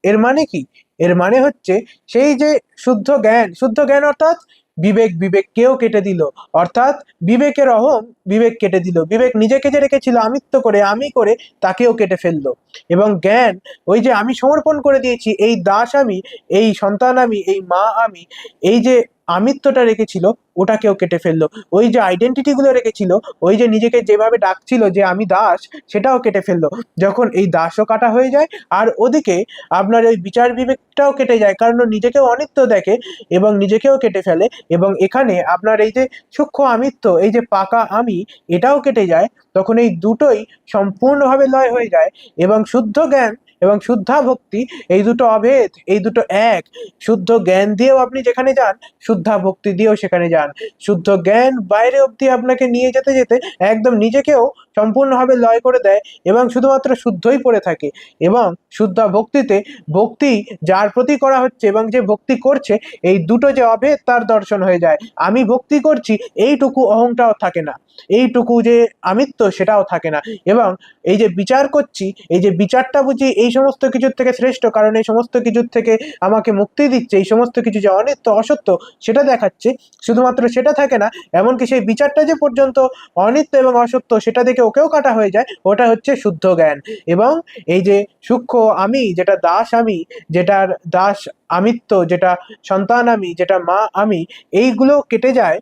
এর মানে কি? এর মানে হচ্ছে সেই যে শুদ্ধ জ্ঞান, শুদ্ধ জ্ঞান অর্থাৎ বিবেক, বিবেককেও কেটে দিল। অর্থাৎ বিবেকের অহং, বিবেক কেটে দিল। বিবেক নিজেকে যে রেখেছিল আমিত্ব করে, আমি করে, তাকেও কেটে ফেললো। এবং জ্ঞান, ওই যে আমি সমর্পণ করে দিয়েছি, এই দাস আমি, এই সন্তান আমি, এই মা আমি, এই যে আমিত্বটা রেখেছিল, ওটাকেও কেটে ফেললো। ওই যে আইডেন্টিটি গুলো রেখেছিল, ওই যে নিজেকে যেভাবে ডাকছিল যে আমি দাস, সেটাও কেটে ফেললো। যখন এই দাসও কাটা হয়ে যায়, আর ওদিকে আপনার ওই বিচার বিবেকটাও কেটে যায়, কারণ ও নিজেকেও অনিত্য দেখে এবং নিজেকেও কেটে ফেলে। এবং এখানে আপনার এই যে সূক্ষ্ম আমিত্ব, এই যে পাকা আমি, এটাও কেটে যায়। তখন এই দুটোই সম্পূর্ণভাবে লয় হয়ে যায়। এবং শুদ্ধ জ্ঞান এবং শুদ্ধা ভক্তি, এই দুটো অভেদ, এই দুটো এক। শুদ্ধ জ্ঞান দিয়েও আপনি যেখানে যান, শুদ্ধা ভক্তি দিয়েও সেখানে যান। শুদ্ধ জ্ঞান বাইরে অব্দি আপনাকে নিয়ে যেতে যেতে একদম নিজেকেও সম্পূর্ণভাবে লয় করে দেয়, এবং শুধুমাত্র শুদ্ধই পড়ে থাকে। এবং শুদ্ধা ভক্তিতে, ভক্তি যার প্রতি করা হচ্ছে এবং যে ভক্তি করছে, এই দুটো যে অভেদ তার দর্শন হয়ে যায়। আমি ভক্তি করছি, এইটুকু অহংটাও থাকে না, এইটুকু যে আমিত্ব সেটাও থাকে না। এবং এই যে বিচার করছি, এই যে বিচারটা বুঝি এই সমস্ত কিছুর থেকে শ্রেষ্ঠ, কারণ এই সমস্ত কিছুর থেকে আমাকে মুক্তি দিচ্ছে, এই সমস্ত কিছু যে অনিত্য, অসত্য, সেটা দেখাচ্ছে, শুধুমাত্র সেটা থাকে না, এমনকি সেই বিচারটা যে পর্যন্ত অনিত্য এবং অসত্য সেটা দেখে ওকেও কাটা হয়ে যায়, ওটা হচ্ছে শুদ্ধ জ্ঞান। এবং এই যে সূক্ষ্ম আমি, যেটা দাস আমি, যেটার দাস আমিত্ব, যেটা সন্তান আমি, যেটা মা আমি, এইগুলো কেটে যায়,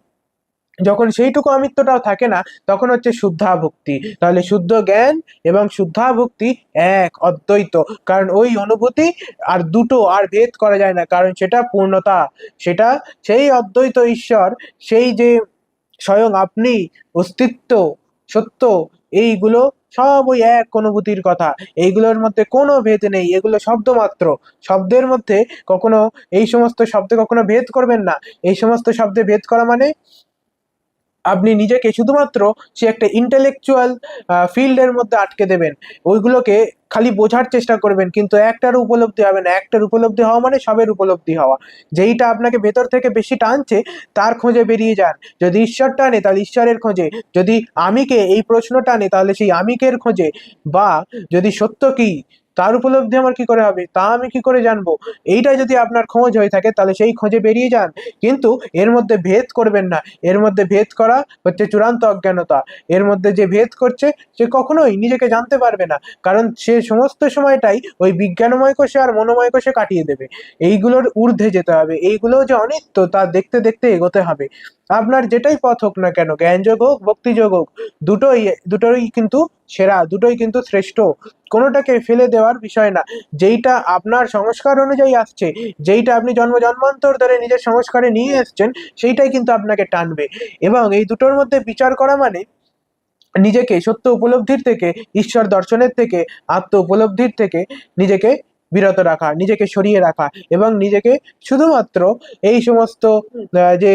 যখন সেইটুকু আমিত্বটাও থাকে না, তখন হচ্ছে শুদ্ধা ভক্তি। তাহলে শুদ্ধ জ্ঞান এবং শুদ্ধা ভক্তি এক, অদ্বৈত। কারণ ওই অনুভূতি আর দুটো আর ভেদ করা যায় না, কারণ সেটা পূর্ণতা, সেটা সেই অদ্বৈত ঈশ্বর, সেই যে স্বয়ং আপনি, অস্তিত্ব, সত্য, এইগুলো সব ওই এক অনুভূতির কথা। এইগুলোর মধ্যে কোনো ভেদ নেই, এগুলো শব্দ মাত্র। শব্দের মধ্যে কখনো, এই সমস্ত শব্দে কখনো ভেদ করবেন না। এই সমস্ত শব্দে ভেদ করা মানে আপনি নিজেকে শুধুমাত্র সে একটা ইন্টেলেকচুয়াল ফিল্ডের মধ্যে আটকে দেবেন। ওইগুলোকে খালি বোঝার চেষ্টা করবেন, কিন্তু একটার উপলব্ধি হবে না। একটার উপলব্ধি হওয়া মানে সবের উপলব্ধি হওয়া। যেইটা আপনাকে ভেতর থেকে বেশি টানছে তার খোঁজে বেরিয়ে যান। যদি ঈশ্বর টানে তাহলে ঈশ্বরের খোঁজে, যদি আমিকে, এই প্রশ্ন টানে তাহলে সেই আমিকের খোঁজে, বা যদি সত্য কি তার উপলব্ধি আমার কি করে হবে, তা আমি কি করে জানবো, এইটা যদি আপনার খোঁজ হয়ে থাকে তাহলে সেই খোঁজে বেরিয়ে যান। কিন্তু এর মধ্যে ভেদ করবেন না। এর মধ্যে ভেদ করা হচ্ছে চূড়ান্ত অজ্ঞানতা। এর মধ্যে যে ভেদ করছে সে কখনোই নিজেকে জানতে পারবে না, কারণ সে সমস্ত সময়টাই ওই বিজ্ঞানময় কোষে আর মনোময় কোষে কাটিয়ে দেবে। এইগুলোর ঊর্ধ্বে যেতে হবে, এইগুলো যে অনিত্য তা দেখতে দেখতে এগোতে হবে। আপনার যেটাই পথ হোক না কেন, জ্ঞানযোগ হোক, ভক্তিযোগ হোক, দুটোই দুটোই কিন্তু সেরা, দুটোই কিন্তু শ্রেষ্ঠ। কোনোটাকে ফেলে দেওয়ার বিষয় না। যেইটা আপনার সংস্কার অনুযায়ী আসছে, যেইটা আপনি জন্ম জন্মান্তর ধরে নিজের সংস্কারে নিয়ে এসছেন, সেইটাই কিন্তু আপনাকে টানবে। এবং এই দুটোর মধ্যে বিচার করা মানে নিজেকে সত্য উপলব্ধির থেকে, ঈশ্বর দর্শনের থেকে, আত্ম উপলব্ধির থেকে নিজেকে বিরত রাখা, নিজেকে সরিয়ে রাখা, এবং নিজেকে শুধুমাত্র এই সমস্ত যে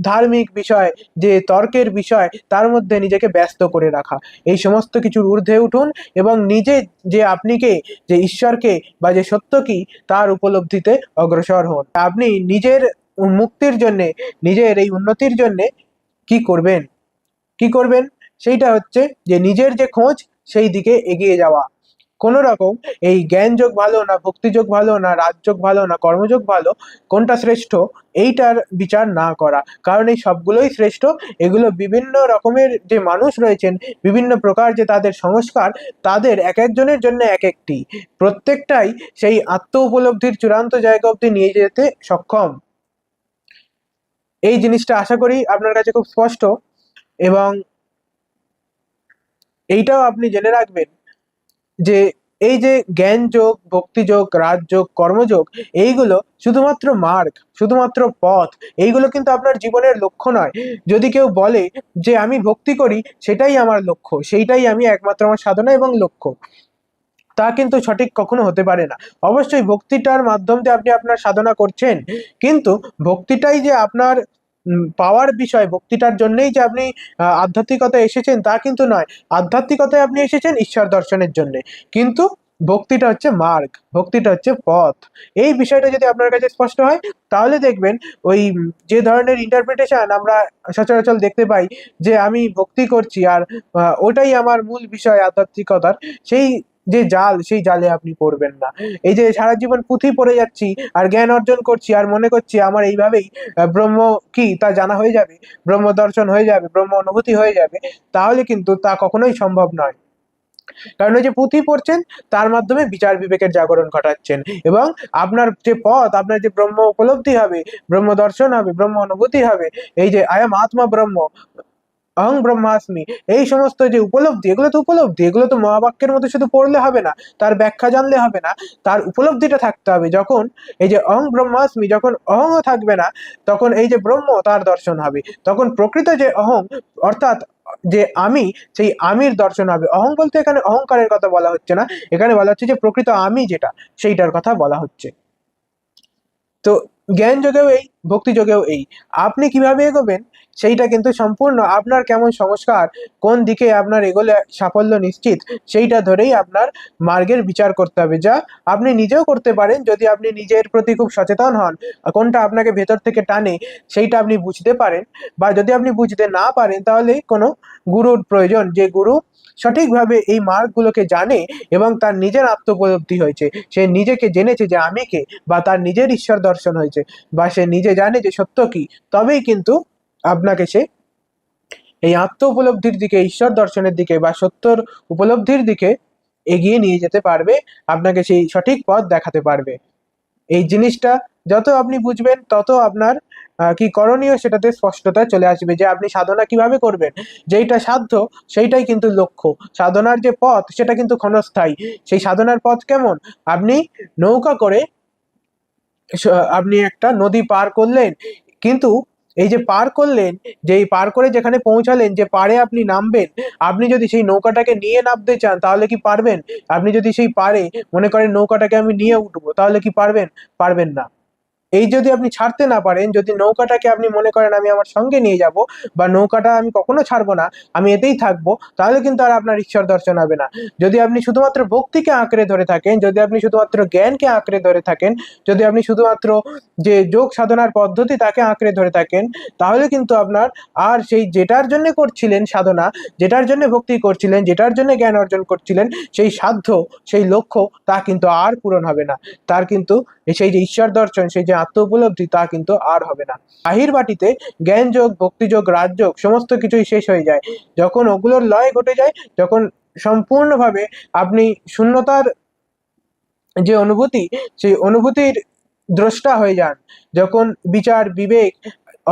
ধার্মিক বিষয়, যে তর্কের বিষয়, তার মধ্যে নিজেকে ব্যস্ত করে রাখা। এই সমস্ত কিছুর ঊর্ধ্বে উঠুন এবং নিজে যে আপনি কে, যে ঈশ্বরকে বা যে সত্য কি, তার উপলব্ধিতে অগ্রসর হন। আপনি নিজের মুক্তির জন্যে, নিজের এই উন্নতির জন্যে কি করবেন, কি করবেন সেইটা হচ্ছে যে নিজের যে খোঁজ, সেই দিকে এগিয়ে যাওয়া। কোনো রকম এই জ্ঞান যোগ ভালো না, ভক্তিযোগ ভালো না, রাজযোগ ভালো না, কর্মযোগ ভালো, কোনটা শ্রেষ্ঠ এইটার বিচার না করা, কারণ এই সবগুলোই শ্রেষ্ঠ। এগুলো বিভিন্ন রকমের যে মানুষ রয়েছেন, বিভিন্ন প্রকার যে তাদের সংস্কার, তাদের এক একজনের জন্য এক একটি, প্রত্যেকটাই সেই আত্ম উপলব্ধির চূড়ান্ত জায়গা অব্দি নিয়ে যেতে সক্ষম। এই জিনিসটা আশা করি আপনার কাছে খুব স্পষ্ট। এবং এইটাও আপনি জেনে রাখবেন যে এই যে জ্ঞান যোগ, ভক্তিযোগ, রাজযোগ, কর্মযোগ, এইগুলো শুধুমাত্র মার্গ, শুধুমাত্র পথ। এইগুলো কিন্তু আপনার জীবনের লক্ষ্য নয়। যদি কেউ বলে যে আমি ভক্তি করি, সেটাই আমার লক্ষ্য, সেইটাই আমি একমাত্র আমার সাধনা এবং লক্ষ্য, তা কিন্তু সঠিক কখনো হতে পারে না। অবশ্যই ভক্তিটার মাধ্যম দিয়ে আপনি আপনার সাধনা করছেন, কিন্তু ভক্তিটাই যে আপনার পাওয়ার বিষয়, ভক্তিটার জন্যই যে আপনি আধ্যাত্মিকতায় এসেছেন তা কিন্তু নয়। আধ্যাত্মিকতায় আপনি এসেছেন ঈশ্বর দর্শনের জন্য, কিন্তু ভক্তিটা হচ্ছে মার্গ, ভক্তিটা হচ্ছে পথ। এই বিষয়টা যদি আপনার কাছে স্পষ্ট হয়, তাহলে দেখবেন ওই যে ধরনের ইন্টারপ্রিটেশন আমরা সচরাচর দেখতে পাই, যে আমি ভক্তি করছি আর ওটাই আমার মূল বিষয় আধ্যাত্মিকতার, সেই যে জাল, সেই জালে আপনি পড়বেন না। এই যে সারা জীবন পুঁথি পড়ে যাচ্ছি আর জ্ঞান অর্জন করছি আর মনে করছি আমার এইভাবেই ব্রহ্ম কি তা জানা হয়ে যাবে, ব্রহ্ম দর্শন হয়ে যাবে, ব্রহ্ম অনুভূতি হয়ে যাবে, তাহলে কিন্তু তা কখনোই সম্ভব নয়। কারণ ওই যে পুঁথি পড়ছেন, তার মাধ্যমে বিচার বিবেকের জাগরণ ঘটাচ্ছেন, এবং আপনার যে পথ, আপনার যে ব্রহ্ম উপলব্ধি হবে, ব্রহ্ম দর্শন হবে, ব্রহ্ম অনুভূতি হবে, এই যে আয়াম আত্মা ব্রহ্ম, অহং ব্রহ্মাস্মি, এই সমস্ত যে উপলব্ধি, এগুলো তো উপলব্ধি, এগুলো তো মহাবাক্যের মধ্যে শুধু পড়লে হবে না, তার ব্যাখ্যা জানলে হবে না, তার উপলব্ধিটা থাকতে হবে। যখন এই যে অহং ব্রহ্মাস্মি, যখন অহংও থাকবে না, তখন এই যে ব্রহ্ম তার দর্শন হবে, তখন প্রকৃত যে অহং, অর্থাৎ যে আমি, সেই আমির দর্শন হবে। অহং বলতে এখানে অহংকারের কথা বলা হচ্ছে না, এখানে বলা হচ্ছে যে প্রকৃত আমি যেটা, সেইটার কথা বলা হচ্ছে। তো জ্ঞান যোগেও এই, ভক্তি যোগেও এই, আপনি কিভাবে এগোবেন সেইটা কিন্তু সম্পূর্ণ আপনার কেমন সংস্কার, কোন দিকে আপনার এগোলে সাফল্য নিশ্চিত, সেইটা ধরেই আপনার মার্গের বিচার করতে হবে, যা আপনি নিজেও করতে পারেন যদি আপনি নিজের প্রতি খুব সচেতন হন। কোনটা আপনাকে ভেতর থেকে টানে সেইটা আপনি বুঝতে পারেন, বা যদি আপনি বুঝতে না পারেন তাহলে কোনো গুরুর প্রয়োজন, যে গুরু সঠিকভাবে এই মার্গগুলোকে জানে এবং তার নিজের আত্ম উপলব্ধি হয়েছে, সে নিজেকে জেনেছে যে আমি কে, বা তার নিজের ঈশ্বর দর্শন হয়েছে, বা সে নিজে জানে যে সত্য কি, তবেই কিন্তু আপনাকে সে এই আত্ম উপলব্ধির দিকে, ঈশ্বর দর্শনের দিকে, বা সত্যর উপলব্ধির দিকে এগিয়ে নিয়ে যেতে পারবে, আপনাকে সেই সঠিক পথ দেখাতে পারবে। এই জিনিসটা যত আপনি বুঝবেন, তত আপনার কি করণীয় সেটাতে স্পষ্টতা চলে আসবে, যে আপনি সাধনা কিভাবে করবেন। যেইটা সাধ্য সেইটাই কিন্তু লক্ষ্য। সাধনার যে পথ সেটা কিন্তু ক্ষণস্থায়ী। সেই সাধনার পথ কেমন, আপনি নৌকা করে আপনি একটা নদী পার করলেন, কিন্তু এই যে পার করলেন, যে এই পার করে যেখানে পৌঁছালেন, যে পাড়ে আপনি নামবেন, আপনি যদি সেই নৌকাটাকে নিয়ে নামতে চান তাহলে কি পারবেন? আপনি যদি সেই পাড়ে মনে করেন নৌকাটাকে আমি নিয়ে উঠবো, তাহলে কি পারবেন? পারবেন না। এই যদি আপনি ছাড়তে না পারেন, যদি নৌকাটাকে আপনি মনে করেন আমি আমার সঙ্গে নিয়ে যাব, বা নৌকাটা আমি কখনো ছাড়বো না, আমি এতেই থাকবো, তাহলে কিন্তু আর আপনার ঈশ্বর দর্শন হবে না। যদি আপনি শুধুমাত্র ভক্তিকে আঁকড়ে ধরে থাকেন, যদি আপনি শুধুমাত্র জ্ঞানকে আঁকড়ে ধরে থাকেন, যদি আপনি শুধুমাত্র যে যোগ সাধনার পদ্ধতি তাকে আঁকড়ে ধরে থাকেন, তাহলে কিন্তু আপনার আর সেই যেটার জন্য করছিলেন সাধনা, যেটার জন্য ভক্তি করছিলেন, যেটার জন্য জ্ঞান অর্জন করছিলেন, সেই সাধ্য, সেই লক্ষ্য তা কিন্তু আর পূরণ হবে না। তার কিন্তু সেই যে ঈশ্বর দর্শন, সেই যে আত্ম উপলব্ধি, তা কিন্তু আর হবে না। বাহির বাটিতে জ্ঞান যোগ, ভক্তিযোগ, রাজযোগ সমস্ত কিছুই শেষ হয়ে যায়। যখন ওগুলোর লয় ঘটে যায়, যখন সম্পূর্ণভাবে আপনি শূন্যতার যে অনুভূতি, সেই অনুভূতির দ্রষ্টা হয়ে যান, যখন বিচার, বিবেক,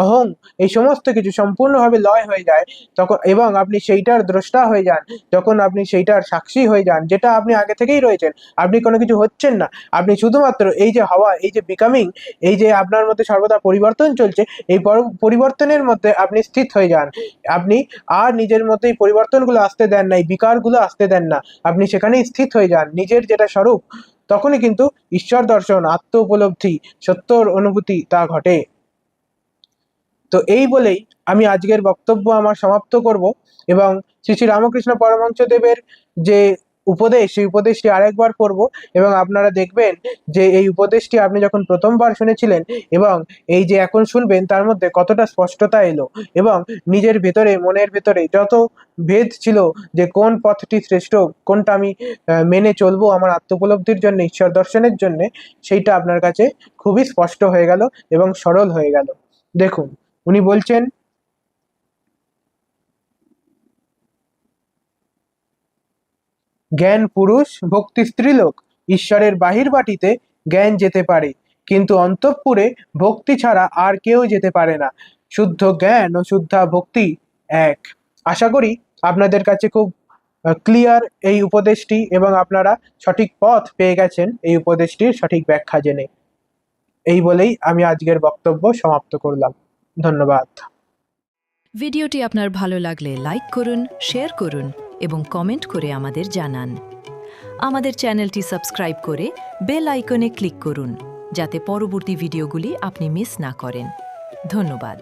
অহং এই সমস্ত কিছু সম্পূর্ণভাবে লয় হয়ে যায়, তখন এবং আপনি সেইটার দ্রষ্টা হয়ে যান, যখন আপনি সেইটার সাক্ষী হয়ে যান, যেটা আপনি আগে থেকেই রয়েছেন, আপনি কোনো কিছু হচ্ছেন না, আপনি শুধুমাত্র এই যে হওয়া, এই যে বিকামিং, এই যে আপনার মধ্যে সর্বদা পরিবর্তন চলছে, এই পরিবর্তনের মধ্যে আপনি স্থিত হয়ে যান। আপনি আর নিজের মধ্যে এই পরিবর্তনগুলো আসতে দেন না, এই বিকারগুলো আসতে দেন না, আপনি সেখানেই স্থিত হয়ে যান, নিজের যেটা স্বরূপ। তখনই কিন্তু ঈশ্বর দর্শন, আত্ম উপলব্ধি, সত্যর অনুভূতি তা ঘটে। তো এই বলেই আমি আজকের বক্তব্য আমার সমাপ্ত করব, এবং শ্রী শ্রী রামকৃষ্ণ পরমহংসদেবের যে উপদেশ, সেই উপদেশটি আরেকবার পড়ব, এবং আপনারা দেখবেন যে এই উপদেশটি আপনি যখন প্রথমবার শুনেছিলেন এবং এই যে এখন শুনবেন, তার মধ্যে কতটা স্পষ্টতা এলো, এবং নিজের ভেতরে, মনের ভেতরে যত ভেদ ছিল যে কোন পথটি শ্রেষ্ঠ, কোনটা আমি মেনে চলবো আমার আত্ম উপলব্ধির জন্য, ঈশ্বর দর্শনের জন্য, সেইটা আপনার কাছে খুবই স্পষ্ট হয়ে গেল এবং সরল হয়ে গেল। দেখুন, উনি বলছেন, জ্ঞান পুরুষ, ভক্তি স্ত্রীলোক। ঈশ্বরের বাহির বাটিতে জ্ঞান যেতে পারে, কিন্তু অন্তঃপুরে ভক্তি ছাড়া আর কেউ যেতে পারে না। শুদ্ধ জ্ঞান ও শুদ্ধা ভক্তি এক। আশা করি আপনাদের কাছে খুব ক্লিয়ার এই উপদেশটি, এবং আপনারা সঠিক পথ পেয়ে গেছেন এই উপদেশটির সঠিক ব্যাখ্যা জেনে। এই বলেই আমি আজকের বক্তব্য সমাপ্ত করলাম। ধন্যবাদ। ভিডিওটি আপনার ভালো লাগলে লাইক করুন, শেয়ার করুন এবং কমেন্ট করে আমাদের জানান। আমাদের চ্যানেলটি সাবস্ক্রাইব করে বেল আইকনে ক্লিক করুন, যাতে পরবর্তী ভিডিওগুলি আপনি মিস না করেন। ধন্যবাদ।